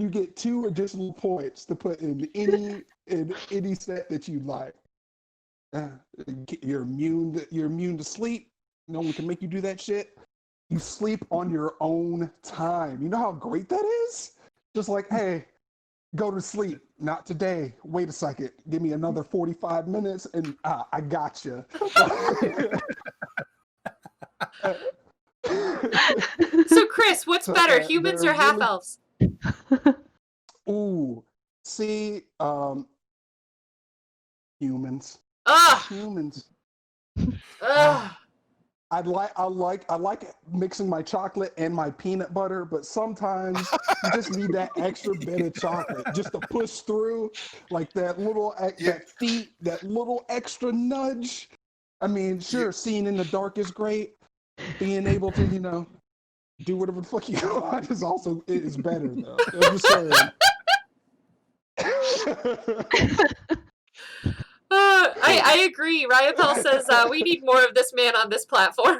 get 2 additional points to put in any set that you like. You're immune to sleep. No one can make you do that shit. You sleep on your own time. You know how great that is? Just like, hey, go to sleep. Not today. Wait a second. Give me another 45 minutes and I got you. So, Chris, what's So, better, they're humans or half really- elves? Ooh, see, humans. Ugh. Humans. Ugh. I like mixing my chocolate and my peanut butter, but sometimes you just need that extra bit of chocolate just to push through, like that little that little extra nudge. I mean, sure, seeing in the dark is great. Being able to, do whatever the fuck you want is better though. I'm just saying. I agree. Ryan Bell says we need more of this man on this platform.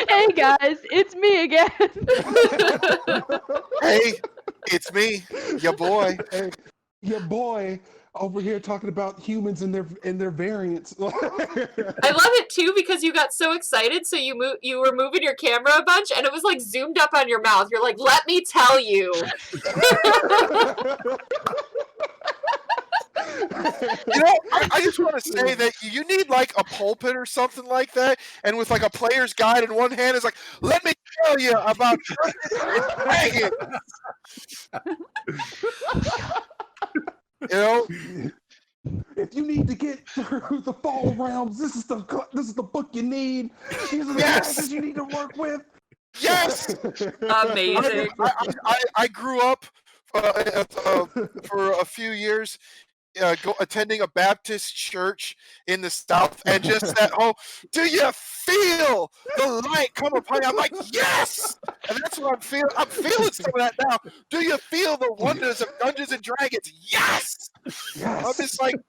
Hey guys, it's me again. Hey, it's me, your boy. Hey, your boy over here talking about humans and their variants. I love it too because you got so excited, so you were moving your camera a bunch, and it was like zoomed up on your mouth. You're like, "Let me tell you." I just want to say that you need like a pulpit or something like that, and with like a player's guide in one hand, it's like, let me tell you about Dragons. If you need to get through the fall realms, this is the book you need. These are the classes you need to work with. Yes. Amazing. I grew up for a few years attending a Baptist church in the South, and just that do you feel the light come upon you? I'm like, yes! And that's what I'm feeling. I'm feeling some of that now. Do you feel the wonders of Dungeons and Dragons? Yes! Yes. I'm just like,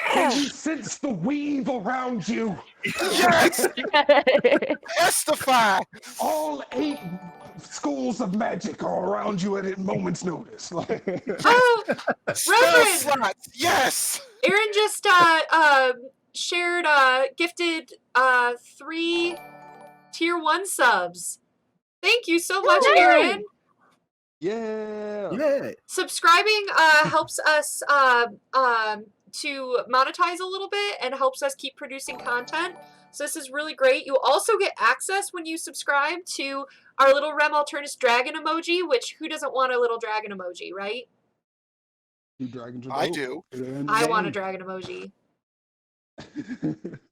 Can you sense the weave around you? yes! Testify! All 8 schools of magic are around you at a moment's notice. Oh, Spell Reverend! slots! Yes! Aaron just shared gifted 3 tier 1 subs. Thank you so much, Yay! Aaron. Yeah. Subscribing helps us to monetize a little bit and helps us keep producing content. So this is really great. You also get access when you subscribe to our little Rem Alternis dragon emoji, which who doesn't want a little dragon emoji, right? Dragons are I dope. do. They're in the I want a game. dragon emoji.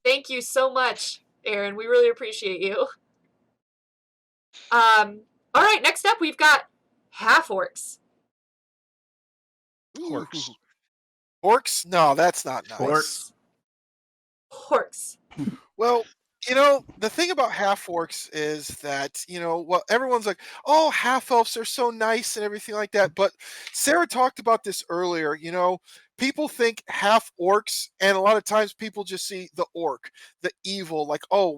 Thank you so much, Aaron. We really appreciate you. All right, next up we've got half orcs. Horks. Orcs? No, that's not nice. Orcs. Orcs. Well, the thing about half orcs is that, well, everyone's like, oh, half elves are so nice and everything like that. But Sarah talked about this earlier. People think half orcs, and a lot of times people just see the orc, the evil, like, oh,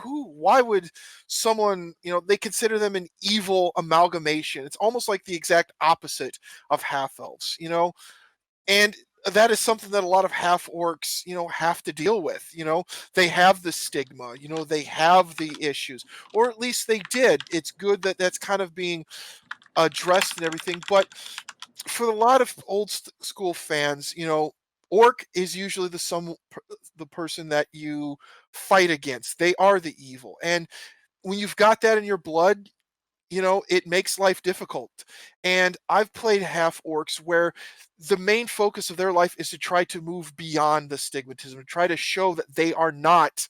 why would someone, they consider them an evil amalgamation. It's almost like the exact opposite of half elves, and that is something that a lot of half orcs, have to deal with. They have the stigma, they have the issues, or at least they did. It's good that that's kind of being addressed and everything. But for a lot of old school fans, orc is usually the person that you fight against. They are the evil, and when you've got that in your blood, it makes life difficult. And I've played half orcs where the main focus of their life is to try to move beyond the stigmatism, and try to show that they are not,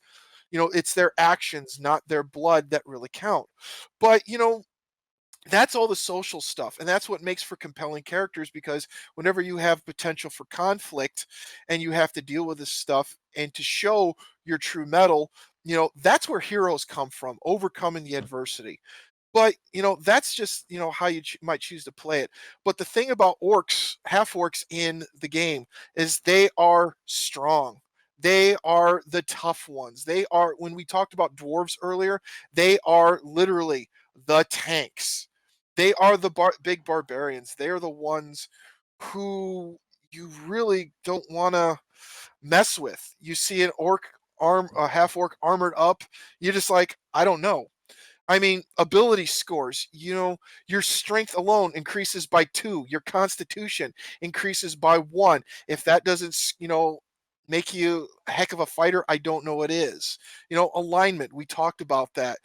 it's their actions, not their blood, that really count. But, that's all the social stuff, and that's what makes for compelling characters, because whenever you have potential for conflict and you have to deal with this stuff and to show your true mettle, that's where heroes come from, overcoming the adversity. But, that's just, how you might choose to play it. But the thing about orcs, half orcs in the game, is they are strong. They are the tough ones. They are, when we talked about dwarves earlier, they are literally the tanks. They are the big barbarians. They are the ones who you really don't want to mess with. You see a half orc armored up, you're just like, I don't know. I mean, ability scores, your strength alone increases by 2, your constitution increases by 1. If that doesn't, make you a heck of a fighter, I don't know what is. Alignment, we talked about that.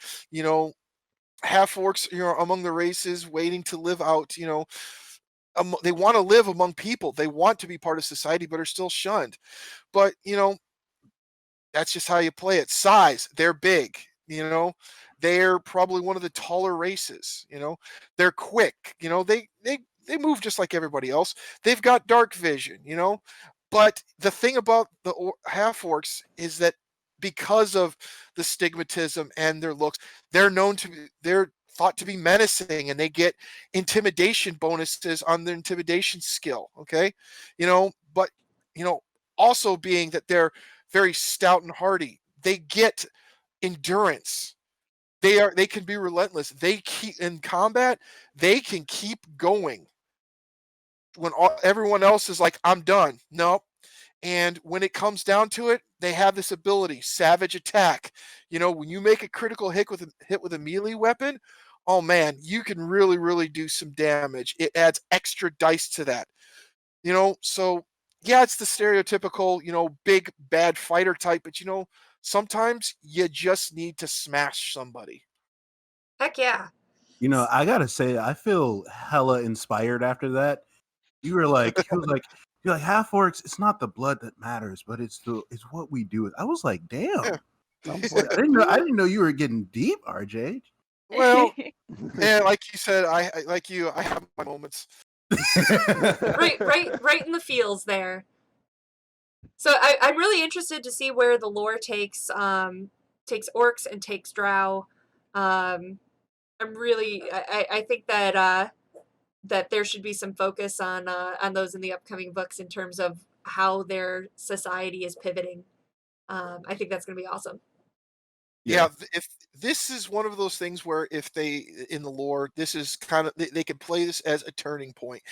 Half orcs, among the races waiting to live out, they want to live among people. They want to be part of society, but are still shunned. But, that's just how you play it. Size, they're big, they're probably one of the taller races, they're quick, they move just like everybody else. They've got dark vision, but the thing about the half orcs is that because of the stigmatism and their looks, they're thought to be menacing, and they get intimidation bonuses on their intimidation skill. Okay. But, also being that they're very stout and hardy, they get endurance. They can be relentless. They keep in combat, they can keep going when everyone else is like, I'm done. No. And when it comes down to it, they have this ability, savage attack. When you make a critical hit with a melee weapon, oh man, you can really, really do some damage. It adds extra dice to that. So yeah, it's the stereotypical, big bad fighter type, but sometimes you just need to smash somebody. Heck yeah. I gotta say, I feel hella inspired after that. He was like, you're like, half orcs. It's not the blood that matters, but it's what we do. I was like, damn. Yeah. I was like, I didn't know you were getting deep, RJ. Well, and like you said, I have my moments. right in the feels there. So I'm really interested to see where the lore takes orcs and takes drow. I'm really I think that that there should be some focus on those in the upcoming books in terms of how their society is pivoting. I think that's going to be awesome. Yeah, if this is one of those things where if they in the lore, this is kind of they could play this as a turning point.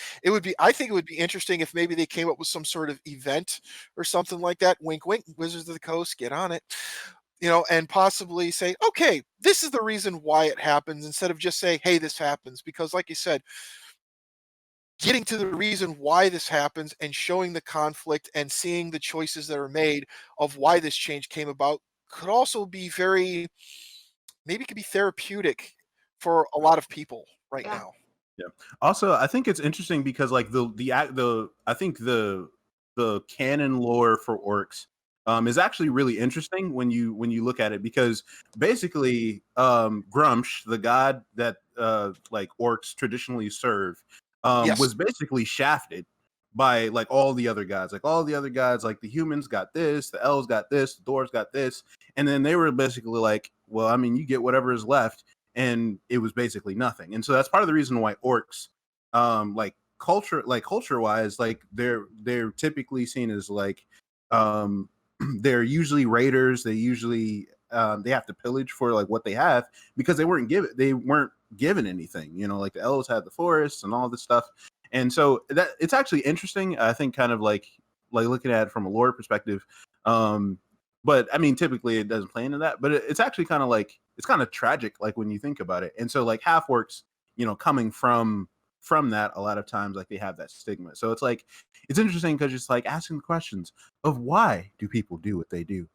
I think it would be interesting if maybe they came up with some sort of event or something like that. Wink, wink, Wizards of the Coast, get on it. And possibly say, okay, this is the reason why it happens, instead of just saying, hey, this happens. Because like you said, getting to the reason why this happens and showing the conflict and seeing the choices that are made of why this change came about could also be maybe it could be therapeutic for a lot of people right Yeah. now. Also, I think it's interesting because like I think the canon lore for orcs is actually really interesting when you look at it, because basically Grumsh, the god that like orcs traditionally serve, Yes. was basically shafted by like all the other gods. Like all the other gods, like the humans got this, the elves got this, the dwarves got this, and then they were basically like, well, I mean, you get whatever is left, and it was basically nothing. And so that's part of the reason why orcs, culture wise, like they're typically seen as like they're usually raiders. They usually they have to pillage for like what they have, because they weren't given anything. You know, like the elves had the forests and all this stuff. And so that it's actually interesting. I think kind of like looking at it from a lore perspective. But I mean, typically it doesn't play into that, but it's actually kind of like, it's kind of tragic, like when you think about it. And so like half orcs, you know, coming from that, a lot of times like they have that stigma. So it's like, it's interesting because it's like asking the questions of why do people do what they do?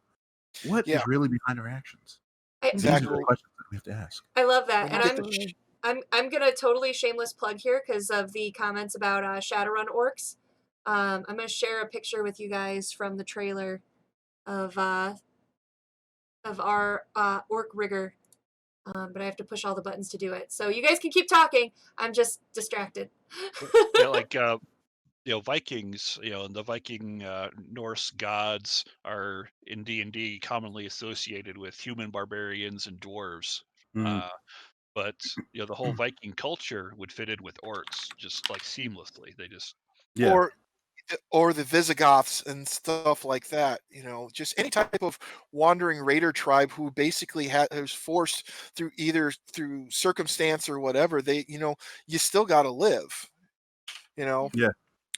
What is Yeah. really behind our actions? These Exactly. are the questions that we have to ask. I love that, and Absolutely. I'm gonna totally shameless plug here because of the comments about Shadowrun orcs. I'm gonna share a picture with you guys from the trailer of our orc rigger, but I have to push all the buttons to do it. So you guys can keep talking. I'm just distracted. Yeah, like Vikings, and the Viking Norse gods are in D&D commonly associated with human barbarians and dwarves. Mhm. But the whole Viking culture would fit in with orcs just like seamlessly. They just Yeah. Or the Visigoths and stuff like that. Just any type of wandering raider tribe who basically was forced through either through circumstance or whatever. You still got to live. Yeah.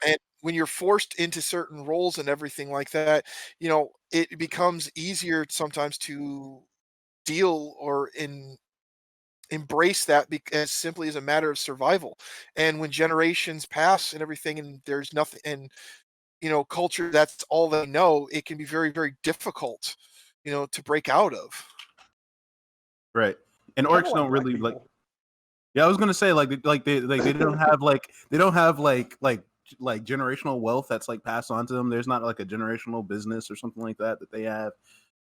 And when you're forced into certain roles and everything like that, it becomes easier sometimes to deal or embrace that as simply as a matter of survival. And when generations pass and everything, and there's nothing, and culture, that's all they know, it can be very, very difficult, to break out of. Right. And Kinda orcs like don't black really like. people. Yeah, I was gonna say they don't have like generational wealth that's like passed on to them. There's not like a generational business or something like that they have.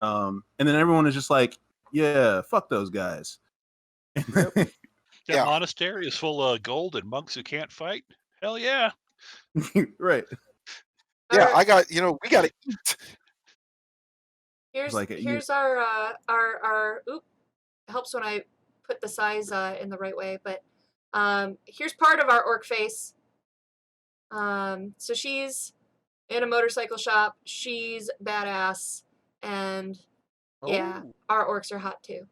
And then everyone is just like, yeah, fuck those guys. Yep. that Yeah. monastery is full of gold and monks who can't fight. Hell yeah. Right. Yeah, Our- we got to eat. Here's Like, here's our oop, helps when I put the size in the right way, but here's part of our orc face. So she's in a motorcycle shop. She's badass, and yeah, Oh. our orcs are hot too.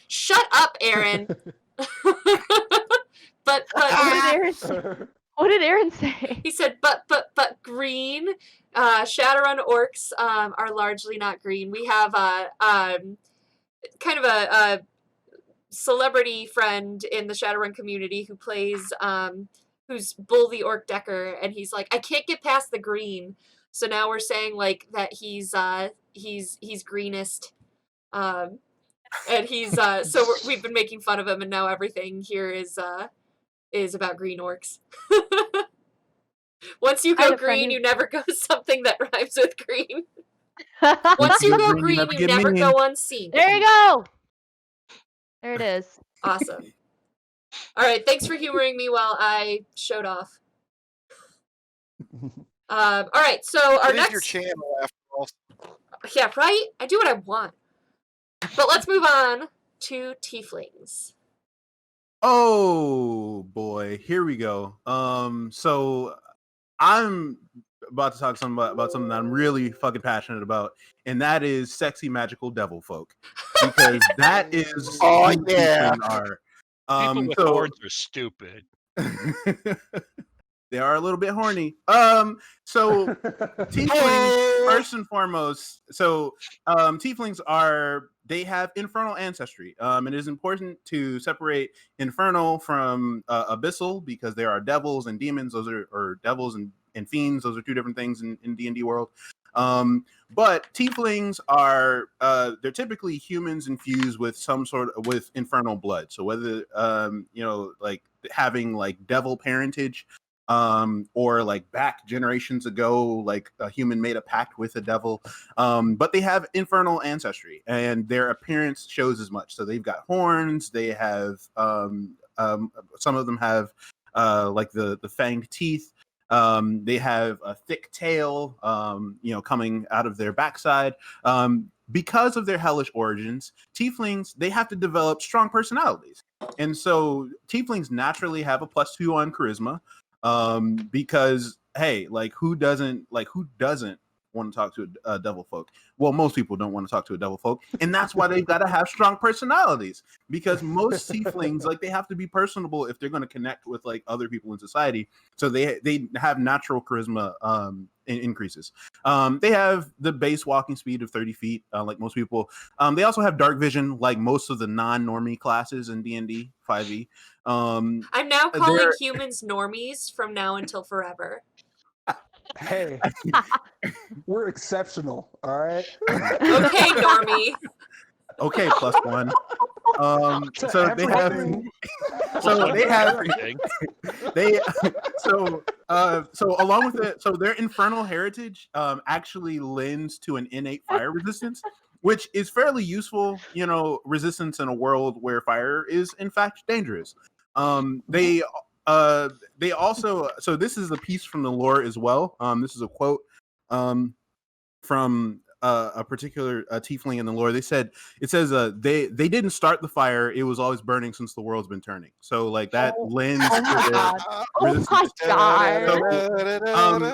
Shut up, Aaron. but What did Aaron say? he said, but green. Shadowrun orcs are largely not green. We have kind of a celebrity friend in the Shadowrun community who plays who's Bull the Orc Decker, and he's like, I can't get past the green. So now we're saying like that he's greenest. And he's so we've been making fun of him, and now everything here is about green orcs. Once you go green, you never go something that rhymes with green. Once you go green, you never go unseen. There you go. There it is. Awesome. All right, thanks for humoring me while I showed off. All right, so our It is next your channel after all. Yeah, right? I do what I want. But let's move on to tieflings. oh boy, here we go. So I'm about to talk about something that I'm really fucking passionate about, and that is sexy magical devil folk, because that is Oh, who yeah. tieflings are. People with horns are stupid. They are a little bit horny. So tieflings, first and foremost. So tieflings they have infernal ancestry. It is important to separate infernal from abyssal, because there are devils and demons. Those are, or devils and fiends. Those are two different things in D&D world. But tieflings are they're typically humans infused with with infernal blood. So whether like having like devil parentage, or like back generations ago, like a human made a pact with a devil, but they have infernal ancestry, and their appearance shows as much. So they've got horns. They have some of them have like the fanged teeth. They have a thick tail, coming out of their backside. Because of their hellish origins, tieflings, they have to develop strong personalities. And so tieflings naturally have a +2 on charisma, because hey, who doesn't want to talk to a devil folk? Well, most people don't want to talk to a devil folk, and that's why they've got to have strong personalities, because most tieflings, they have to be personable if they're going to connect with other people in society. So they have natural charisma increases. They have the base walking speed of 30 feet, like most people. They also have dark vision, like most of the non-normie classes in D&D 5e. I'm now calling humans normies from now until forever. Hey, we're exceptional, all right? Okay, normie. Okay, +1. So they have everything. So along with it, so their infernal heritage actually lends to an innate fire resistance, which is fairly useful, resistance in a world where fire is in fact dangerous. They also, so this is a piece from the lore as well. This is a quote from a particular tiefling in the lore. It says they didn't start the fire, it was always burning since the world's been turning. So that lends to their resistance.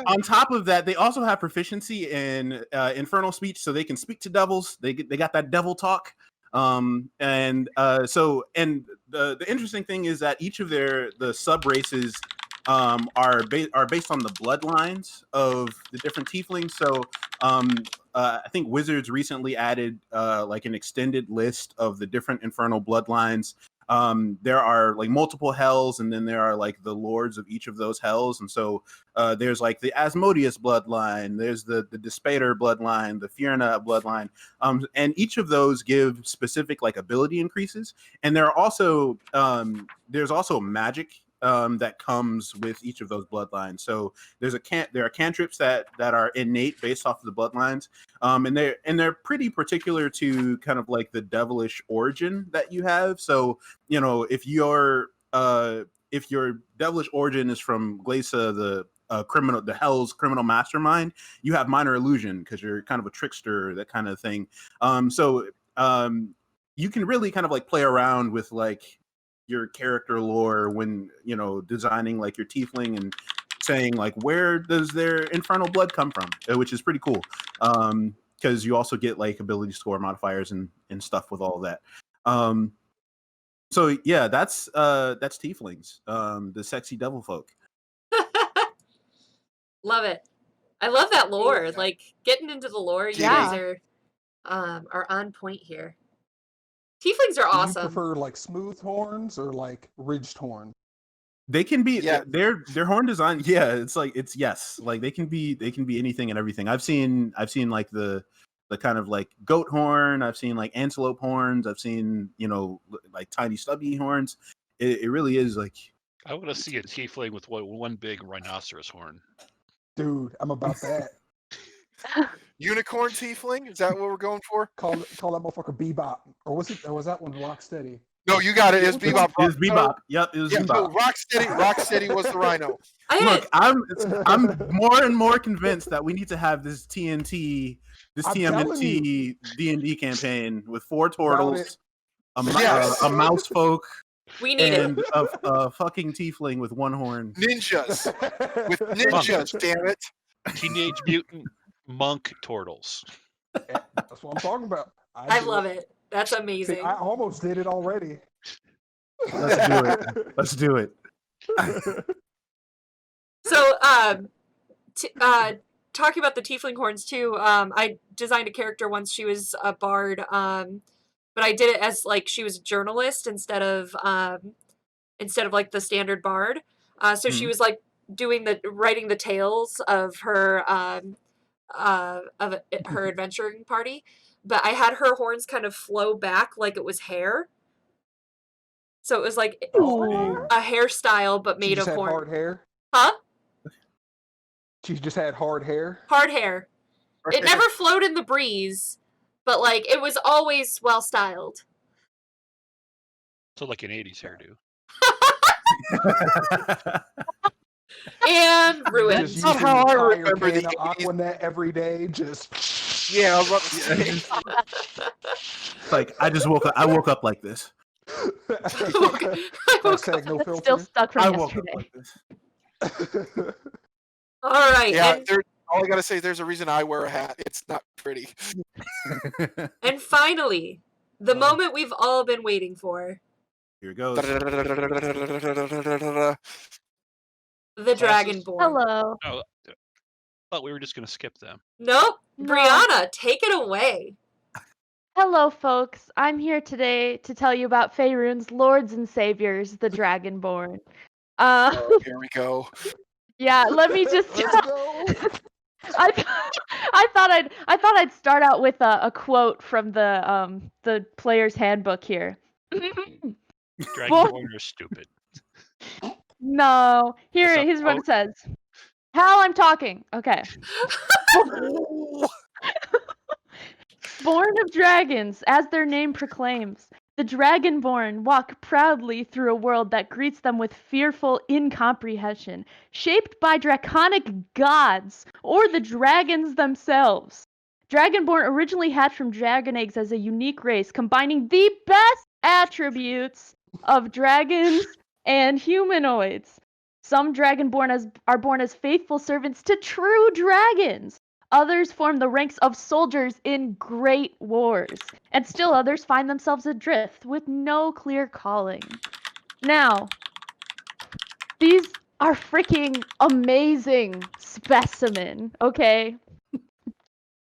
On top of that, they also have proficiency in infernal speech, so they can speak to devils. They got that devil talk. The interesting thing is that each of the sub races are based on the bloodlines of the different tieflings. So I think Wizards recently added an extended list of the different infernal bloodlines. There are multiple hells, and then there are the lords of each of those hells. And so there's the Asmodeus bloodline, there's the Despater bloodline, the Fierna bloodline, and each of those give specific ability increases. And there are also there's also magic that comes with each of those bloodlines. So there are cantrips that are innate based off of the bloodlines, and they're pretty particular to kind of the devilish origin that you have. So if your devilish origin is from Glaisa, the Hell's criminal mastermind, you have minor illusion because you're kind of a trickster, that kind of thing. You can really kind of play around with your character lore when designing your tiefling and saying where does their infernal blood come from, which is pretty cool, because you also get ability score modifiers and stuff with all of that. So yeah, that's tieflings, the sexy devil folk. Love it. I love that lore. Getting into the lore, you guys are on point here. Tieflings are awesome. Do you prefer smooth horns or ridged horns? They can be their horn design. Yeah, it's yes. They can be anything and everything. I've seen the kind of goat horn. I've seen antelope horns. I've seen tiny stubby horns. It really is I want to see a tiefling with one big rhinoceros horn. Dude, I'm about that. Unicorn tiefling? Is that what we're going for? Call that motherfucker Bebop, or was that one Rocksteady? No, you got it. It's Bebop. It was Bebop. Yep, it was Bebop. So Rocksteady was the rhino. Look, I'm more and more convinced that we need to have this TMNT D&D campaign with 4 turtles, a mouse folk, we need and a fucking tiefling with 1 horn. Ninjas. With ninjas, damn it. Teenage Mutant Monk turtles. Yeah, that's what I'm talking about. I love it. That's amazing. See, I almost did it already. Let's do it. So, talking about the tiefling horns too, I designed a character once. She was a bard, but I did it as she was a journalist instead of the standard bard. So she was writing the tales of her her adventuring party, but I had her horns kind of flow back like it was hair. So it was like Oh. a hairstyle, but She made just of had horn. hard hair. Huh? She just had hard hair. Hard hair. It never flowed in the breeze, but like it was always well styled. So like an 80s hairdo. And ruined. Just Not using how I an entire remember the can of 80s. Aquanet every day. Just Yeah, I was about to say. Like I just woke up. I woke up like this. Hashtag no That's filter. still stuck from I woke up yesterday. like this. All right. Yeah, all I gotta say is there's a reason I wear a hat. It's not pretty. And finally, the moment we've all been waiting for. Here it goes. The Classes? Dragonborn. Hello. Oh, I thought we were just gonna skip them. Nope. No. Brianna, take it away. Hello, folks. I'm here today to tell you about Faerun's Lords and Saviors, the Dragonborn. Here we go. Yeah, let me just. Let's go. I thought I'd start out with a quote from the player's handbook here. Dragonborn are stupid. No, That's here's what not- it says. Hal, I'm talking. Okay. Born of dragons, as their name proclaims, the Dragonborn walk proudly through a world that greets them with fearful incomprehension, shaped by draconic gods or the dragons themselves. Dragonborn originally hatched from dragon eggs as a unique race, combining the best attributes of dragons and humanoids. Some Dragonborn are born as faithful servants to true dragons. Others form the ranks of soldiers in great wars, and still others find themselves adrift with no clear calling. Now, these are freaking amazing specimen, okay?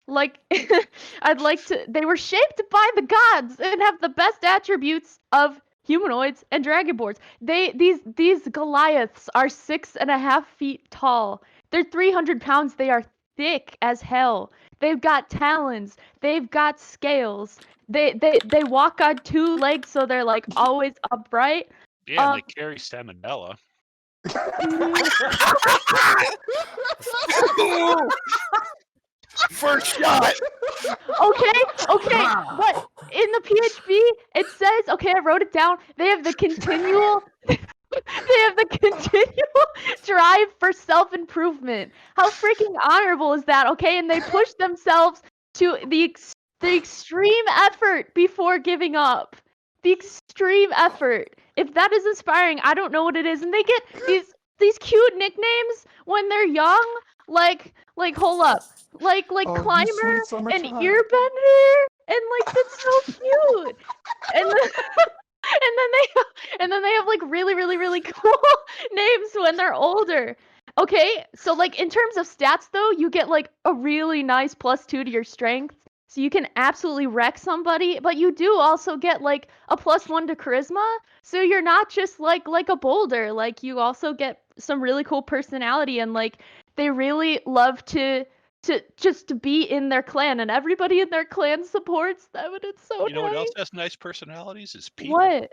Like, they were shaped by the gods and have the best attributes of humanoids and dragonborns. These Goliaths are 6.5 feet tall. They're 300 pounds. They are thick as hell. They've got talons. They've got scales. They walk on 2 legs, so they're like always upright. Yeah, and they carry salmonella. First shot. Okay, but in the PHP it says, okay, I wrote it down. They have the continual drive for self-improvement. How freaking honorable is that? Okay, and they push themselves to the extreme effort before giving up. The extreme effort. If that is inspiring, I don't know what it is. And they get these cute nicknames when they're young, like hold up, like Oh, you Climber sweet summer and child. Earbender, and like that's so cute. And then, and then they have like really cool names when they're older. Okay, so like in terms of stats though, you get like a really nice +2 to your strength. So you can absolutely wreck somebody, but you do also get like a +1 to charisma. So you're not just like a boulder, like you also get some really cool personality, and like they really love to be in their clan, and everybody in their clan supports them, and it's so You know what nice. else has nice personalities? Is people. What?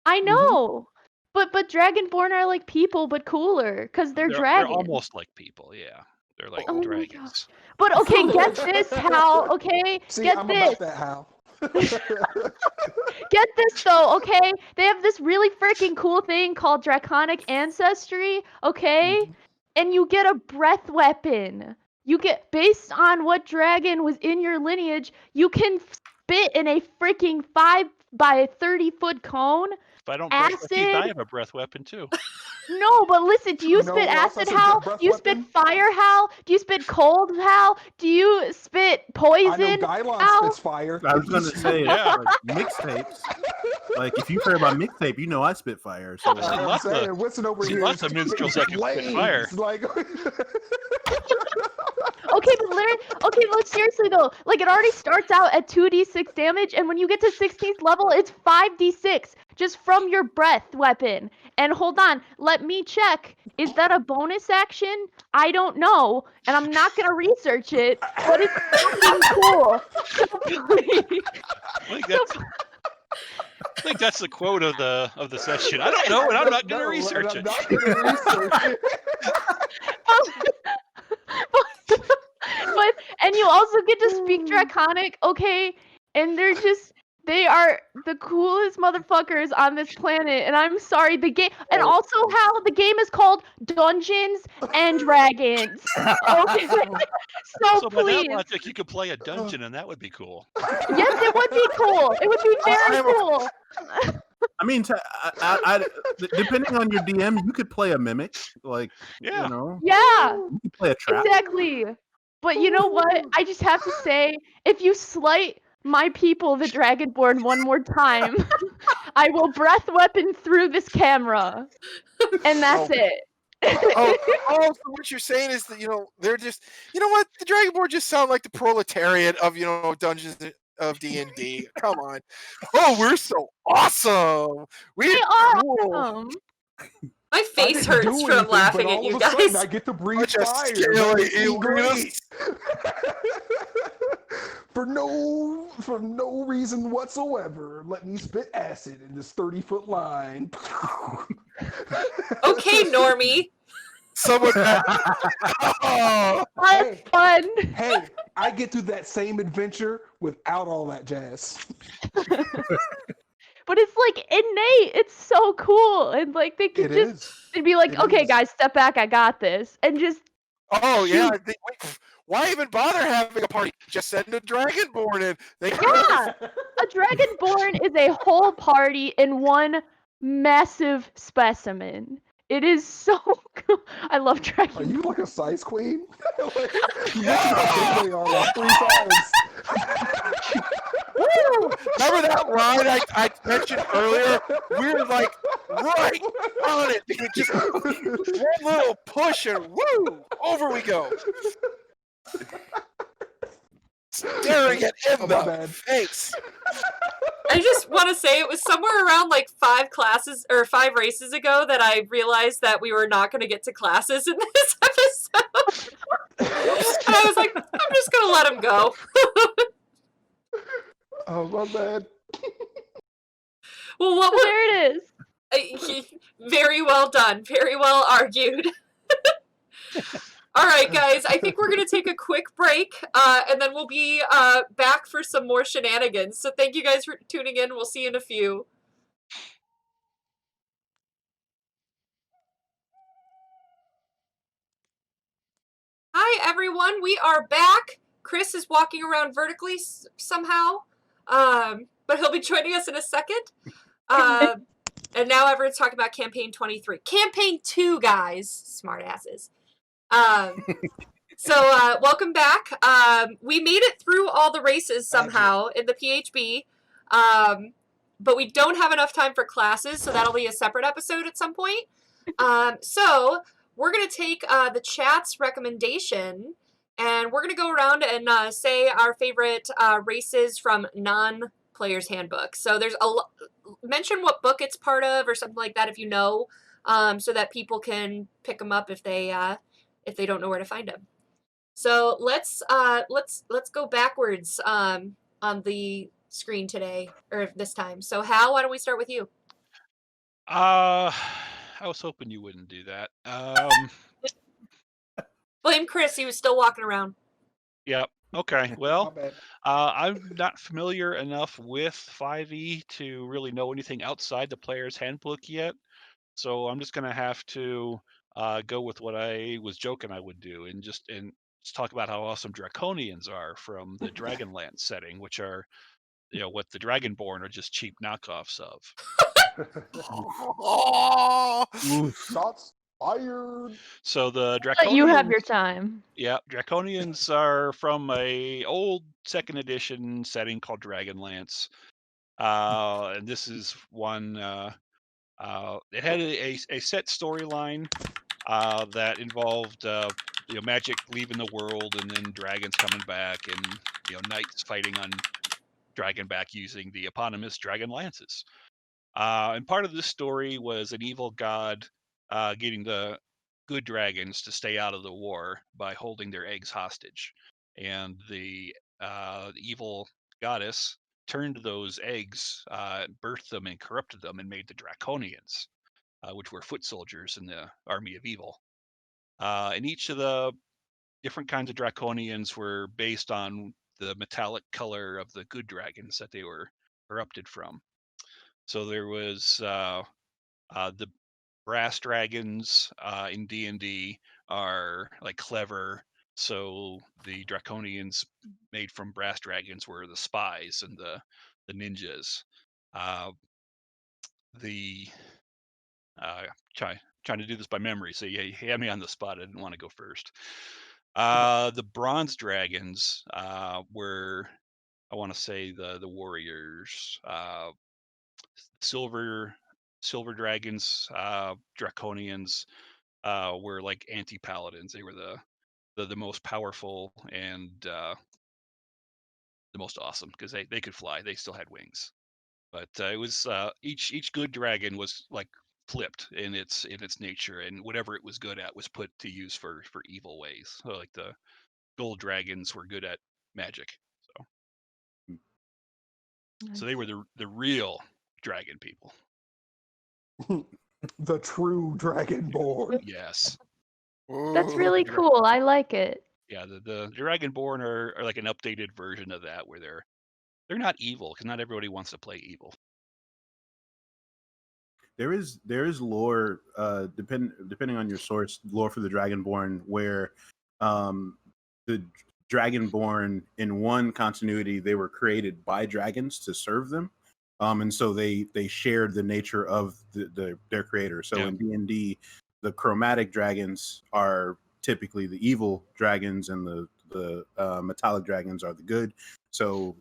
I know. But Dragonborn are like people, but cooler, because they're dragons. They're almost like people, yeah. They're like Oh my dragons. But okay, get this, Hal, okay? See, Get I'm this. about that, Hal. Get this though, okay? They have this really freaking cool thing called Draconic Ancestry, okay? And you get a breath weapon. You get, based on what dragon was in your lineage, you can spit in a freaking 5 by 30 foot cone. If I don't brush my teeth, I Acid. have a breath weapon too. No, but listen, do you You know spit who else has acid, a Hal? breath Do you spit weapon? fire, Hal? Do you spit cold, Hal? Do you spit I know poison? Gylon Hal? spits fire. I was gonna say, Yeah. like, mixtapes. Like if you've heard about mixtape, you know I spit fire. So Listen, I'm lots of- saying, Winston over see, here lots is of minstrels that can spit flames, fire. Like, Okay, but literally, okay, look, seriously though, like it already starts out at 2d6 damage, and when you get to 16th level, it's 5d6. just from your breath weapon. And hold on, let me check. Is that a bonus action? I don't know, and I'm not gonna research it, but it's fucking cool. So please. I think that's the quote of the session. I don't know, and I'm not going to research it. But and you also get to speak Draconic, okay? And they are the coolest motherfuckers on this planet. And I'm sorry, the game, and also how the game is called Dungeons and Dragons. Okay, So by that logic, you could play a dungeon, and that would be cool. Yes, it would be cool. It would be very cool. I mean, depending on your DM, you could play a mimic, like you know. Yeah. You could play a trap. Exactly. But you know what? I just have to say, if you slight my people, the Dragonborn, one more time, I will breath weapon through this camera, and that's it. So what you're saying is that they're just what, the Dragonborn just sound like the proletariat of Dungeons of D&D. Come on. Oh, we're so awesome. We're cool. Awesome. My face hurts from laughing at you guys. I get to breathe Such a fire. scaly Great. For no reason whatsoever, let me spit acid in this 30-foot line. Okay, Normie. Someone. That's fun. Hey, I get through that same adventure without all that jazz. But it's like innate. It's so cool, and like they could they'd be like, "Okay, guys, step back. I got this," and just. Oh yeah. Why even bother having a party? Just send a Dragonborn in. Yeah, a Dragonborn is a whole party in one massive specimen. It is so cool. I love Dragonborn. Are you like a size queen? Like, you mentioned how big they are like 3 times. Remember that line I mentioned earlier? We were like right on it. Just one little push and woo, over we go. Staring at him in the face. I just want to say it was somewhere around like 5 races ago that I realized that we were not going to get to classes in this episode. And I was like, I'm just going to let him go. Oh, my bad. Well, there it is. Very well done. Very well argued. All right, guys. I think we're going to take a quick break, and then we'll be back for some more shenanigans. So thank you guys for tuning in. We'll see you in a few. Hi, everyone. We are back. Chris is walking around vertically somehow, but he'll be joining us in a second. And now everyone's talking about Campaign 23. Campaign 2, guys. Smart asses. So welcome back. We made it through all the races somehow in the PHB, but we don't have enough time for classes, so that'll be a separate episode at some point. So we're going to take the chat's recommendation, and we're going to go around and say our favorite races from non-Player's Handbook. So there's mention what book it's part of or something like that if you know, so that people can pick them up if they don't know where to find them. So let's go backwards on the screen today, or this time. So Hal, why don't we start with you? I was hoping you wouldn't do that. Blame Chris, he was still walking around. Yep. Okay. Well, I'm not familiar enough with 5e to really know anything outside the Player's Handbook yet. So I'm just going to have to go with what I was joking I would do and just talk about how awesome Draconians are from the Dragonlance setting, which are, what the Dragonborn are just cheap knockoffs of. Shots fired. So the Draconians. You have your time. Yeah, Draconians are from a old 2nd edition setting called Dragonlance, and this is one. It had a set storyline that involved magic leaving the world and then dragons coming back and knights fighting on Dragonback using the eponymous dragon lances. And part of this story was an evil god getting the good dragons to stay out of the war by holding their eggs hostage. And the evil goddess turned those eggs, birthed them, and corrupted them, and made the Draconians, which were foot soldiers in the army of evil. And each of the different kinds of Draconians were based on the metallic color of the good dragons that they were corrupted from. So there was the brass dragons in D&D are like clever. So the Draconians made from brass dragons were the spies and the ninjas. Uh, the trying to do this by memory, so you had me on the spot. I didn't want to go first. The bronze dragons were, I want to say, the warriors. Silver dragons, draconians, were like anti-paladins. They were the most powerful and the most awesome because they could fly. They still had wings. But it was each good dragon was like flipped in its nature, and whatever it was good at was put to use for evil ways. So like the gold dragons were good at magic. So they were the real dragon people. The true Dragonborn. Yes. That's really cool. I like it. Yeah, the Dragonborn are like an updated version of that, where they're not evil, because not everybody wants to play evil. There is lore, depending on your source, lore for the Dragonborn, where the Dragonborn in one continuity, they were created by dragons to serve them, and so they shared the nature of their creator. So in D&D, the chromatic dragons are typically the evil dragons, and the metallic dragons are the good. So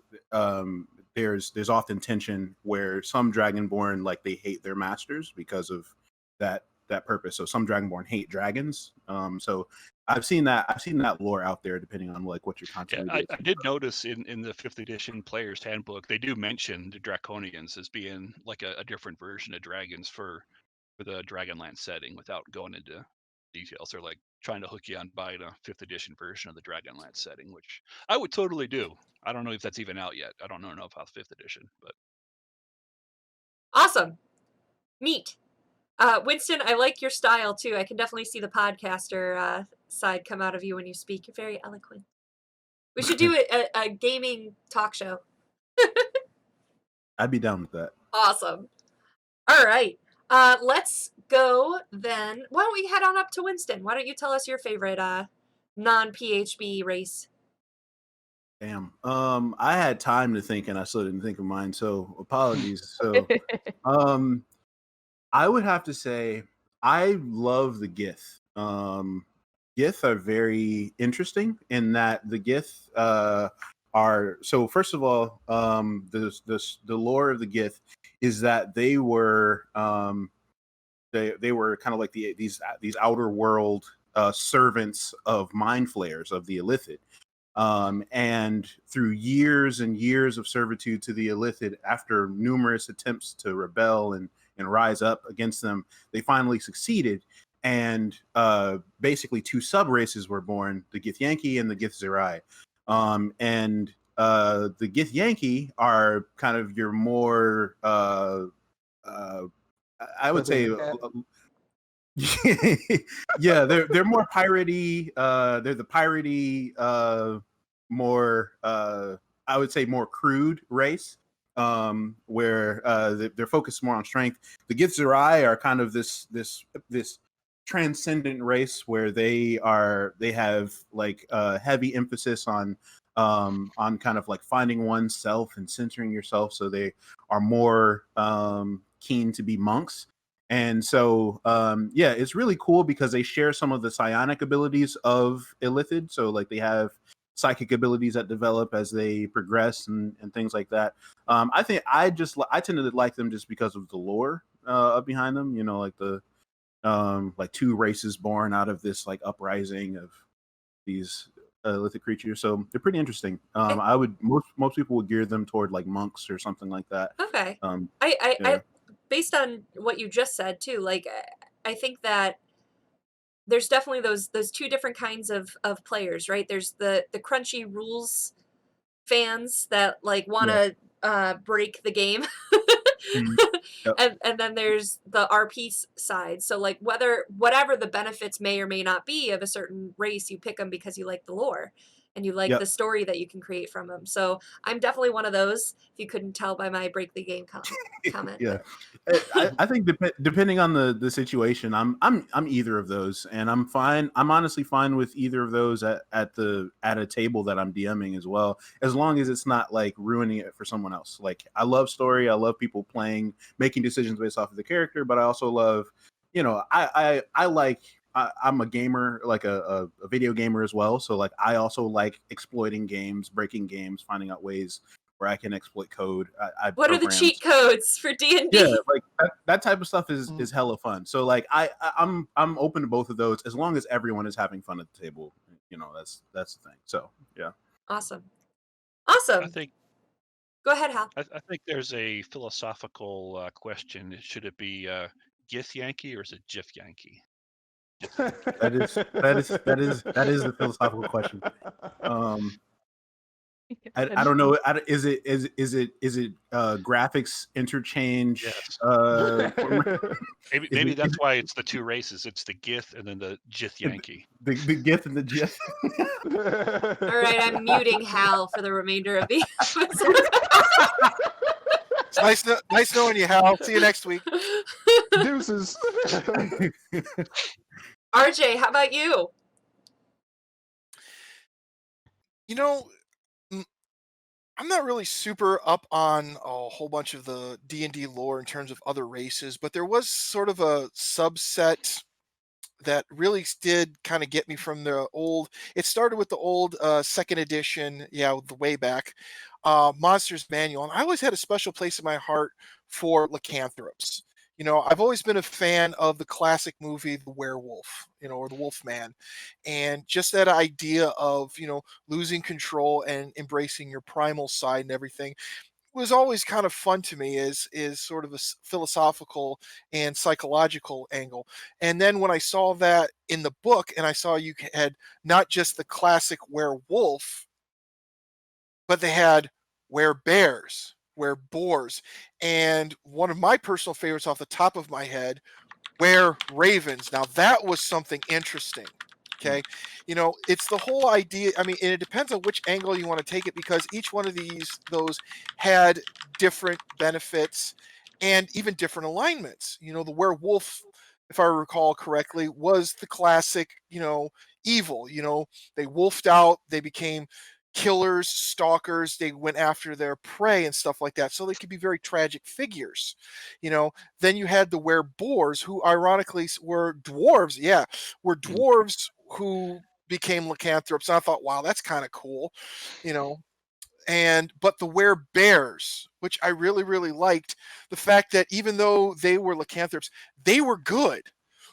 there's often tension where some Dragonborn, like, they hate their masters because of that purpose. So some Dragonborn hate dragons. So I've seen that lore out there, depending on like what your content is. I did notice in the 5th edition player's handbook, they do mention the Draconians as being like a different version of dragons for the Dragonland setting, without going into details. They're like trying to hook you on buying a 5th edition version of the Dragonland setting, which I would totally do. I don't know if that's even out yet. I don't know enough about 5th edition, but Awesome. Neat. Winston, I like your style too. I can definitely see the podcaster side come out of you when you speak. You're very eloquent. We should do a gaming talk show. I'd be down with that. Awesome. All right. Let's go then. Why don't we head on up to Winston? Why don't you tell us your favorite non-PHB race? Damn. I had time to think, and I still didn't think of mine. So apologies. So, I would have to say I love the Gith. Gith are very interesting in that the Gith are, so first of all, the lore of the Gith is that they were they were kind of like these outer world servants of mind flayers of the Illithid. And through years and years of servitude to the Illithid, after numerous attempts to rebel and rise up against them, they finally succeeded. And basically 2 sub races were born, the Githyanki and the Githzerai. And the Githyanki are kind of your more, I would say, yeah, they're more piratey. They're the piratey, more I would say more crude race, where they're focused more on strength. The Githzerai are kind of this transcendent race where they have like heavy emphasis on kind of like finding oneself and centering yourself. So they are more keen to be monks. And so, yeah, it's really cool because they share some of the psionic abilities of Illithid. So like they have psychic abilities that develop as they progress and things like that. I think I tend to like them just because of the lore behind them, you know, like the like 2 races born out of this like uprising of these Illithid creatures. So they're pretty interesting. I would most people would gear them toward like monks or something like that. Okay. Yeah. based on what you just said too, like I think that there's definitely those two different kinds of players, right? There's the crunchy rules fans that like want to break the game. Mhm. Yep. And then there's the RP side. So like whatever the benefits may or may not be of a certain race, you pick them because you like the lore and you like Yep. the story that you can create from them. So I'm definitely one of those, if you couldn't tell by my break the game comment. Yeah, I think depending on the situation, I'm either of those, and I'm fine. I'm honestly fine with either of those at a table that I'm DMing as well, as long as it's not like ruining it for someone else. Like I love story, I love people playing, making decisions based off of the character, but I also love, I like. I'm a gamer, like a video gamer as well. So like I also like exploiting games, breaking games, finding out ways where I can exploit code. What are the cheat codes for D&D? Yeah, like that type of stuff is hella fun. So like I'm open to both of those as long as everyone is having fun at the table. That's the thing. So yeah. Awesome. I think Go ahead, Hal. I think there's a philosophical question. Should it be Gith Yankee or is it Jiff Yankee? That is the philosophical question. I don't know. Is it graphics interchange? Yes. Maybe Maybe that's why it's the two races. It's the Gith and then the Jith Yankee. The Gith and the Jith. All right, I'm muting Hal for the remainder of the episode. It's nice knowing you, Hal. See you next week. Deuces. RJ, how about you? I'm not really super up on a whole bunch of the D&D lore in terms of other races, but there was sort of a subset that really did kind of get me from the old. It started with the old second edition, with the way back Monsters Manual, and I always had a special place in my heart for lycanthropes. I've always been a fan of the classic movie The Werewolf, or The Wolfman, and just that idea of losing control and embracing your primal side and everything was always kind of fun to me is sort of a philosophical and psychological angle. And then when I saw that in the book and I saw you had not just the classic werewolf, but they had werebears, wereboars, and one of my personal favorites off the top of my head, wereravens. Now that was something interesting. Okay. It's the whole idea. I mean, and it depends on which angle you want to take it because each one of those had different benefits and even different alignments. The werewolf, if I recall correctly, was the classic, evil. They wolfed out, they became killers, stalkers, they went after their prey and stuff like that. So they could be very tragic figures. Then you had the wereboars, who ironically were dwarves. Yeah, were dwarves who became lycanthropes. And I thought, wow, that's kind of cool. But the werebears, which I really, really liked, the fact that even though they were lycanthropes, they were good.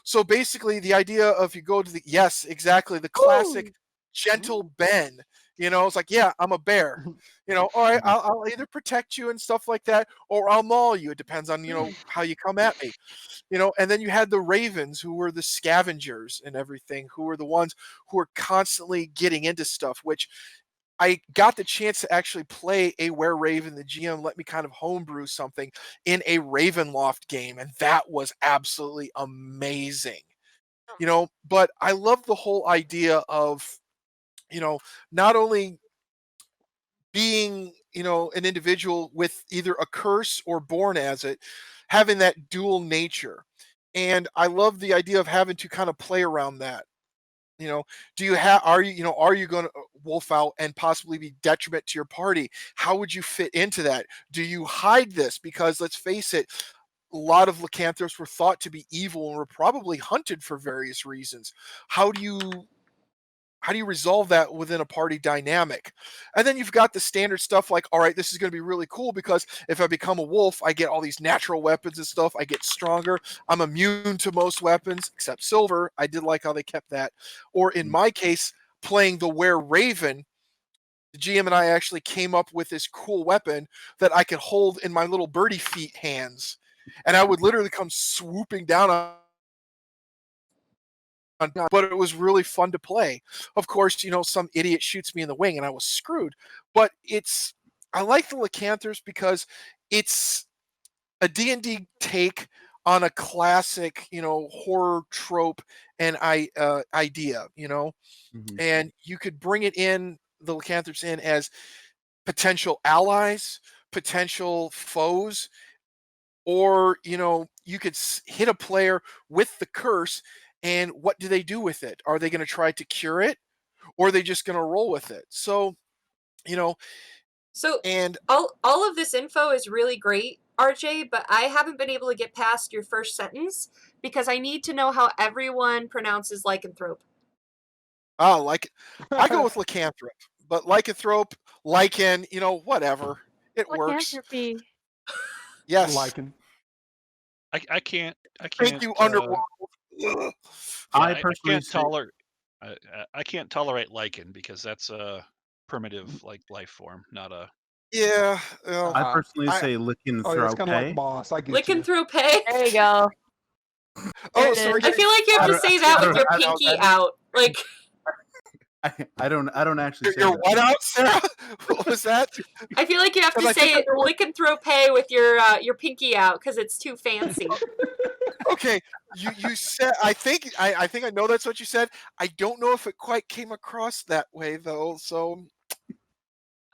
So basically the idea of you go to the classic gentle Ben. It's like, yeah, I'm a bear. All right, I'll either protect you and stuff like that, or I'll maul you. It depends on, how you come at me. And then you had the ravens, who were the scavengers and everything, who were the ones who were constantly getting into stuff, which I got the chance to actually play a were-raven. The GM let me kind of homebrew something in a Ravenloft game, and that was absolutely amazing. But I love the whole idea of not only being, an individual with either a curse or born as it, having that dual nature. And I love the idea of having to kind of play around that. Are you going to wolf out and possibly be detriment to your party? How would you fit into that? Do you hide this? Because let's face it, a lot of lycanthropes were thought to be evil and were probably hunted for various reasons. How do you resolve that within a party dynamic? And then you've got the standard stuff like, all right, this is going to be really cool because if I become a wolf, I get all these natural weapons and stuff. I get stronger. I'm immune to most weapons except silver. I did like how they kept that. Or in my case, playing the were-raven, the GM and I actually came up with this cool weapon that I could hold in my little birdie feet hands. and I would literally come swooping down on. But it was really fun to play. Of course, some idiot shoots me in the wing, and I was screwed. But I like the Lycanthropes because it's a D&D take on a classic, horror trope and idea, Mhm. and you could bring it in, the Lycanthropes in as potential allies, potential foes, or you could hit a player with the curse, and what do they do with it? Are they going to try to cure it, or are they just going to roll with it? So, So and all of this info is really great, RJ, but I haven't been able to get past your first sentence because I need to know how everyone pronounces lycanthrope. like I go with lycanthrope, but lycanthrope, lichen, whatever, it works. Lycanthropy. Yes, Lichen. I can't. thank you, Underworld. Ugh. I personally can't say, tolerate. I can't tolerate lichen because that's a primitive like life form, not a. Yeah, I personally I- say Oh, yeah, it's kind of like lycanthrope. boss. I get you. Lycanthrope. There you go. oh, it so we're is. I getting feel like you have to say that with your I don't- pinky out. Like, I don't actually say Your that. what out, Sarah? What was that? I feel like you have to 'Cause I think say I know what- lycanthrope with your pinky out because it's too fancy. Okay, you said, I think I know that's what you said. I don't know if it quite came across that way though. So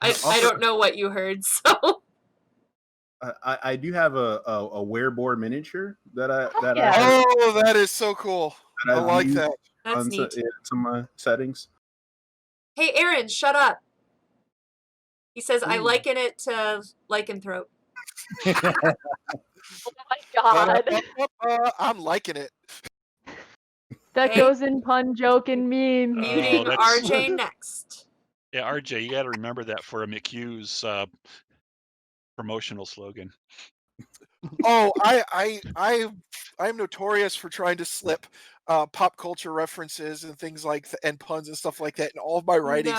I don't know what you heard, so. I do have a wearboard miniature that I yeah. have, oh, that is so cool. that I I've like used that. That's on neat. some settings. Hey, Aaron, shut up. He says, I Ooh. liken it to lycanthrope. Oh my god. I'm liking it. That Hey. goes in pun, joke, and meme. Muting that's- RJ next. Yeah, RJ, you got to remember that for a McHugh's promotional slogan. Oh, I'm notorious for trying to slip pop culture references and things like and puns and stuff like that in all of my writings.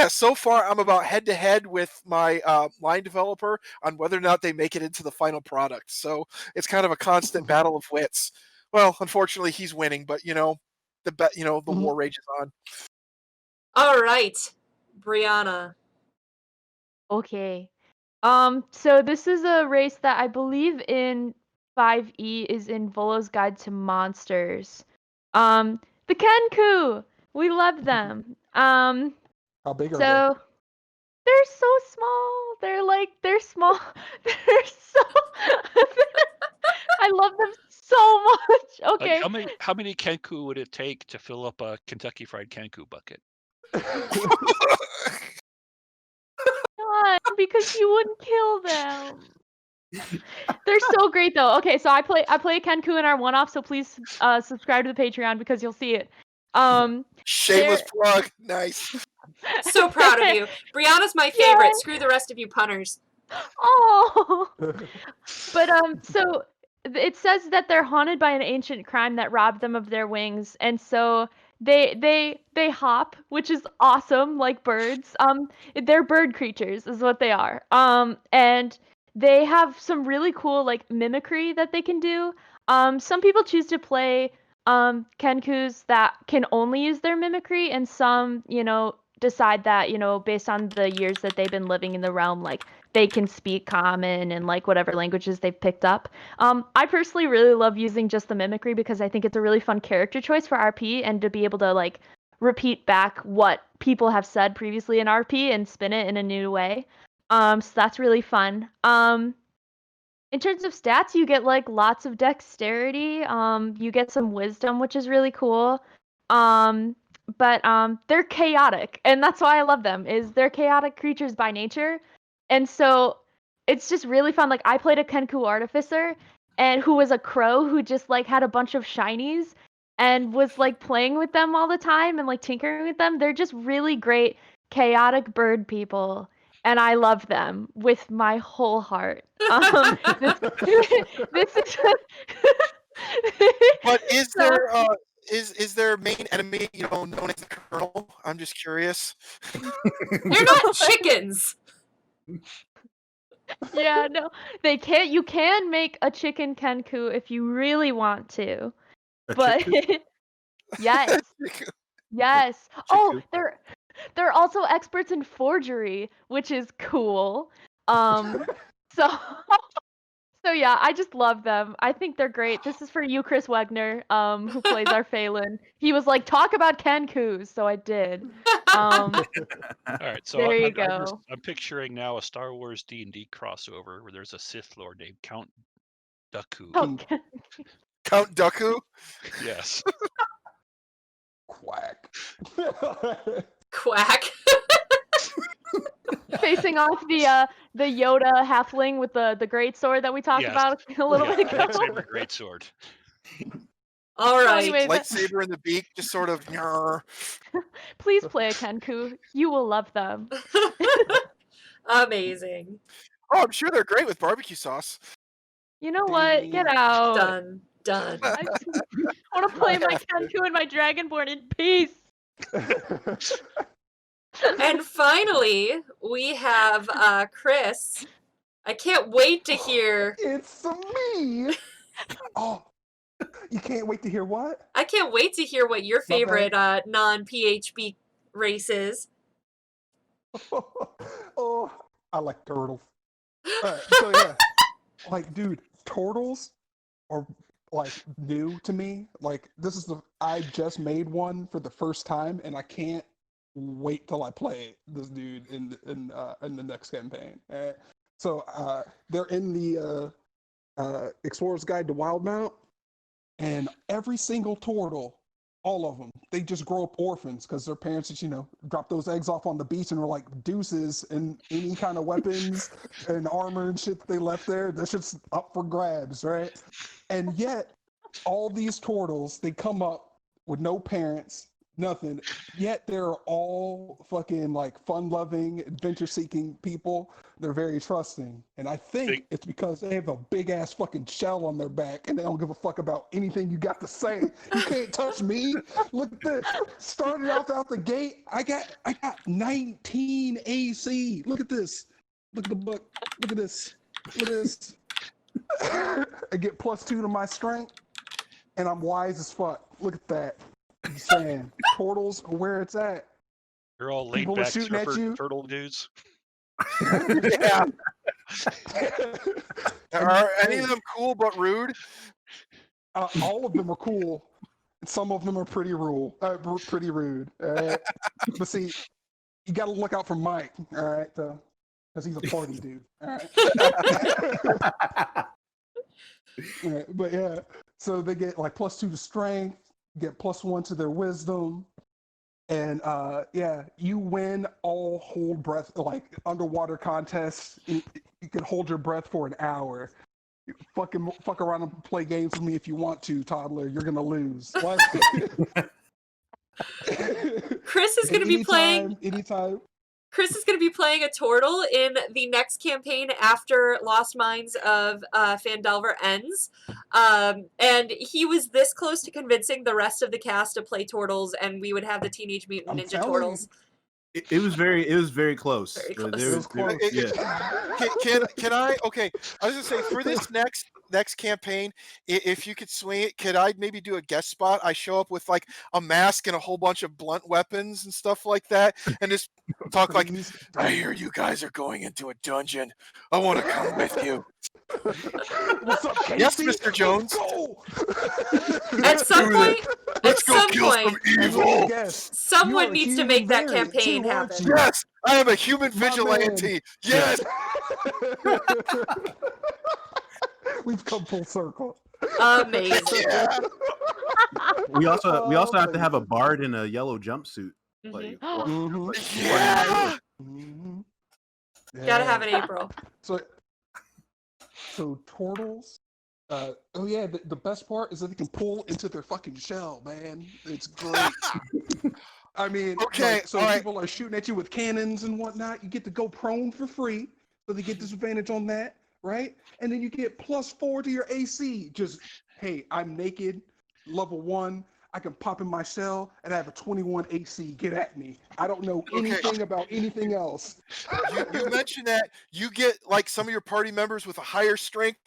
So far, I'm about head to head with my line developer on whether or not they make it into the final product. So it's kind of a constant battle of wits. Well, unfortunately, he's winning, but the war rages on. All right, Brianna. Okay. So this is a race that I believe in 5e is in Volo's Guide to Monsters. The Kenku! We love them. How big are they? So they're so small. They're small. They're so I love them so much. Like, Okay. how many Kenku would it take to fill up a Kentucky Fried Kenku bucket? God, because you wouldn't kill them. They're so great though. Okay, so I play Kenku in our one-off, so please subscribe to the Patreon because you'll see it. Shameless plug. Nice. So proud of you. Brianna's my favorite. Yay. Screw the rest of you punners. Oh. But so it says that they're haunted by an ancient crime that robbed them of their wings, and so they hop, which is awesome, like birds. They're bird creatures, is what they are. And they have some really cool like mimicry that they can do. Some people choose to play Kenkus that can only use their mimicry, and some, decide that, based on the years that they've been living in the realm, like they can speak common and like whatever languages they've picked up. I personally really love using just the mimicry because I think it's a really fun character choice for RP, and to be able to like repeat back what people have said previously in RP and spin it in a new way. So that's really fun. In terms of stats, you get like lots of dexterity. You get some wisdom, which is really cool. But they're chaotic, and that's why I love them. Is they're chaotic creatures by nature, and so it's just really fun. Like I played a Kenku artificer, and who was a crow who just like had a bunch of shinies and was like playing with them all the time and like tinkering with them. They're just really great chaotic bird people, and I love them with my whole heart. This is. But is So- there is their main enemy, known as the Colonel? I'm just curious. They're not chickens. Yeah, no, they can't. You can make a chicken kenku if you really want to, A but chiku? yes, yes. Oh, Chiku. they're also experts in forgery, which is cool. So so yeah, I just love them. I think they're great. This is for you, Chris Wegner, who plays our Phelan. He was like, talk about kenkus, so I did. All right, so There you I'm go. I'm picturing now a Star Wars D&D crossover where there's a Sith Lord named Count Dooku. Oh, Count Dooku? Yes. Quack. Quack. facing off the Yoda halfling with the great sword that we talked Yes. about a little Yeah, bit ago. lightsaber, greatsword. All So right. anyway, Lightsaber in the beak, just sort of. Nyarr. please play a kenku. You will love them. Amazing. Oh, I'm sure they're great with barbecue sauce. You know what? Get out. Done. Done. I just want to play my kenku and my dragonborn in peace. And finally, we have Chris. I can't wait to hear. It's me. Oh, you can't wait to hear what? I can't wait to hear what your My bad. favorite non-PHB race is. Oh, I like turtles. Alright, so yeah, like, dude, turtles are like new to me. Like, I just made one for the first time, and I can't wait till I play this dude in the next campaign. So they're in the Explorer's Guide to Wildmount, and every single turtle, all of them, they just grow up orphans because their parents just, drop those eggs off on the beach and were like deuces, and any kind of weapons and armor and shit that they left there, that's just up for grabs, right? And yet, all these turtles, they come up with no parents, nothing, yet they're all fucking like fun-loving, adventure-seeking people. They're very trusting, and I think it's because they have a big-ass fucking shell on their back, and they don't give a fuck about anything you got to say. You can't touch me. Look at this. Started out the gate, I got 19 AC. Look at this. Look at the book. Look at this. Look at this. I get +2 to my strength, and I'm wise as fuck. Look at that. I'm saying, turtles are where it's at. You're all laid People are back shooting at you. turtle dudes. Yeah. Are any of them cool but rude? All of them are cool. Some of them are pretty rude. But see, you got to look out for Mike, all right? Because he's a party dude. All right. Yeah, but yeah, so they get like +2 to strength, get +1 to their wisdom, and yeah, you win all hold breath, like underwater contests. You can hold your breath for an hour. You fuck around and play games with me if you want to, toddler. You're gonna lose. Chris is going to be playing. Anytime. Chris is going to be playing a turtle in the next campaign after Lost Mines of Phandelver ends. And he was this close to convincing the rest of the cast to play turtles, and we would have the Teenage Mutant Ninja Turtles. It was very close. Very close. It was close. Yeah. Can I? Okay, I was gonna say for this next campaign, if you could swing it, could I maybe do a guest spot? I show up with like a mask and a whole bunch of blunt weapons and stuff like that, and just talk like, I hear you guys are going into a dungeon. I want to come with you. What's up, Casey? Yes, Mr. Jones. At some point, Let's go kill some evil. someone needs to make that campaign happen. Yes, I am a human vigilante. Yes. We've come full circle. Amazing. Yeah. We also have to have a bard in a yellow jumpsuit. Like, Yeah. Gotta have an April. So turtles. Oh yeah, the best part is that they can pull into their fucking shell, man. It's great. I mean, Okay, so all right. people are shooting at you with cannons and whatnot. You get to go prone for free, so they get disadvantage on that, right? And then you get +4 to your AC. Just, hey, I'm naked, level 1. I can pop in my shell and I have a 21 AC. Get at me. I don't know anything about anything else. You mentioned that you get like some of your party members with a higher strength,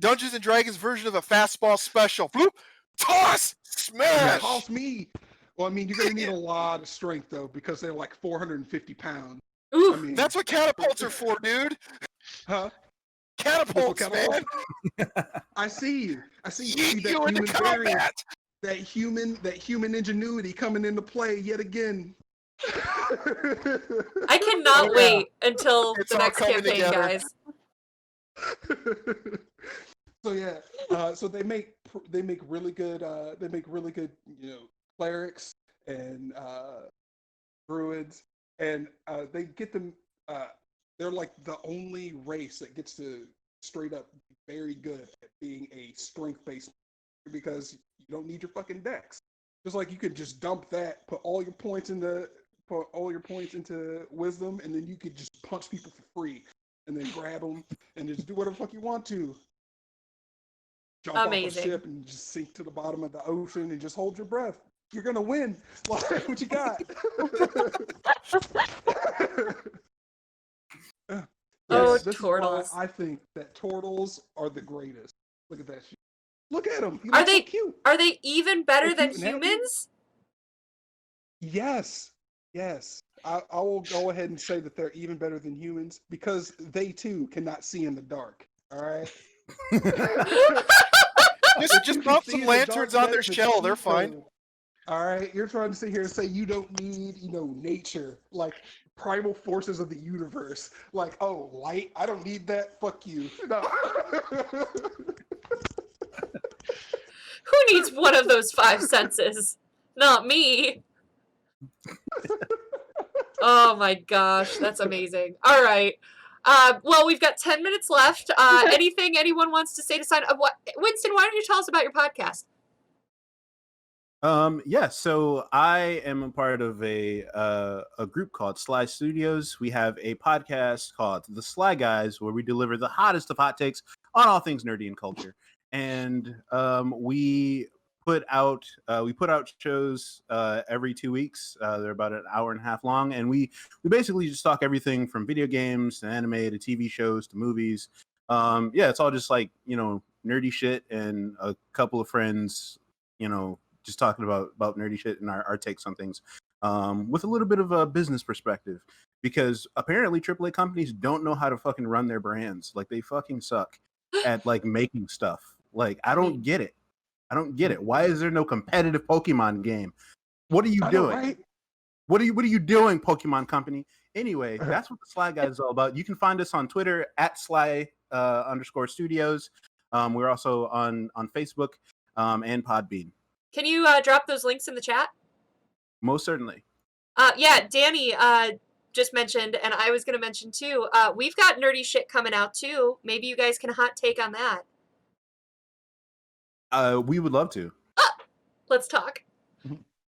Dungeons and Dragons version of a fastball special. Bloop, toss, smash. Toss me. Well, I mean, you're gonna need a lot of strength though, because they're like 450 pounds. Ooh, I mean, That's what catapults are for, dude. huh? Catapults, catapults? man. I see you. I see you. Yeet See that you into human variance, combat. that human ingenuity coming into play yet again. I cannot Oh, yeah. wait until It's the all next coming campaign, together. guys. So yeah, so they make really good clerics and druids, and they get them. They're like the only race that gets to straight up be very good at being a strength based, because you don't need your fucking dex. Just like you could just dump that, put all your points into wisdom, and then you could just punch people for free, and then grab them and just do whatever the fuck you want to. Jump off a Amazing. ship and just sink to the bottom of the ocean and just hold your breath. You're gonna win. Like, what you got? Oh, this is turtles. why I think that turtles are the greatest. Look at that shit. Look at them. Are they so cute? Are they even better They're than cute and happy. humans? Yes. I will go ahead and say that they're even better than humans, because they too cannot see in the dark. All right. Just mount some lanterns on their shell. They're fine. All right. You're trying to sit here and say you don't need, nature, like primal forces of the universe. Like, oh, light. I don't need that. Fuck you. No. Who needs one of those 5 senses? Not me. Oh my gosh, that's amazing. All right. Well, we've got 10 minutes left. Anything anyone wants to say to sign up? Winston, why don't you tell us about your podcast? Yeah, so I am a part of a group called Sly Studios. We have a podcast called The Sly Guys, where we deliver the hottest of hot takes on all things nerdy and culture. And we put out shows every 2 weeks. They're about an hour and a half long, and we basically just talk everything from video games to anime to TV shows to movies. Yeah, it's all just like, nerdy shit, and a couple of friends, just talking about nerdy shit and our takes on things, with a little bit of a business perspective, because apparently AAA companies don't know how to fucking run their brands. Like, they fucking suck at like making stuff. Like, I don't get it. Why is there no competitive Pokemon game? What are you doing? Right? What are you doing, Pokemon Company? Anyway, that's what the Sly Guys is all about. You can find us on Twitter at Sly_Studios. We're also on Facebook and Podbean. Can you drop those links in the chat? Most certainly. Yeah, Danny just mentioned, and I was going to mention too, we've got nerdy shit coming out too. Maybe you guys can hot take on that. We would love to. Let's talk.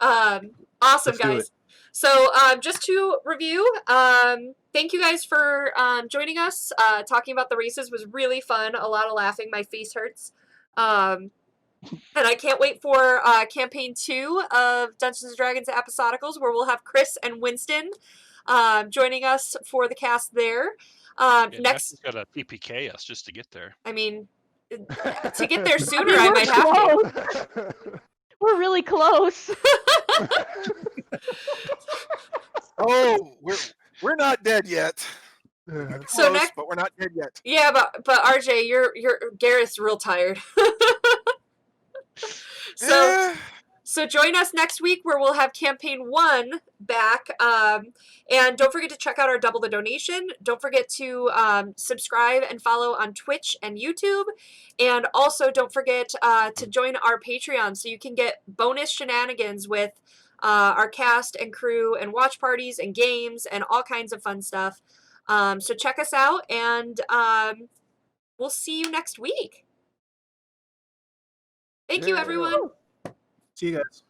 Awesome, Let's do guys. it. So just to review, thank you guys for joining us. Talking about the races was really fun. A lot of laughing. My face hurts. And I can't wait for campaign 2 of Dungeons & Dragons Episodicals, where we'll have Chris and Winston joining us for the cast there. Next, got to PPK us just to get there. I mean, to get there sooner, I might have to. We're really close. Oh, we're not dead yet. Yeah. So Close, but we're not dead yet. Yeah, but RJ, you're Gareth's real tired. So join us next week, where we'll have campaign 1 back. And don't forget to check out our Double the Donation. Don't forget to subscribe and follow on Twitch and YouTube. And also don't forget to join our Patreon, so you can get bonus shenanigans with our cast and crew and watch parties and games and all kinds of fun stuff. So check us out, and we'll see you next week. Thank you, everyone. See you guys.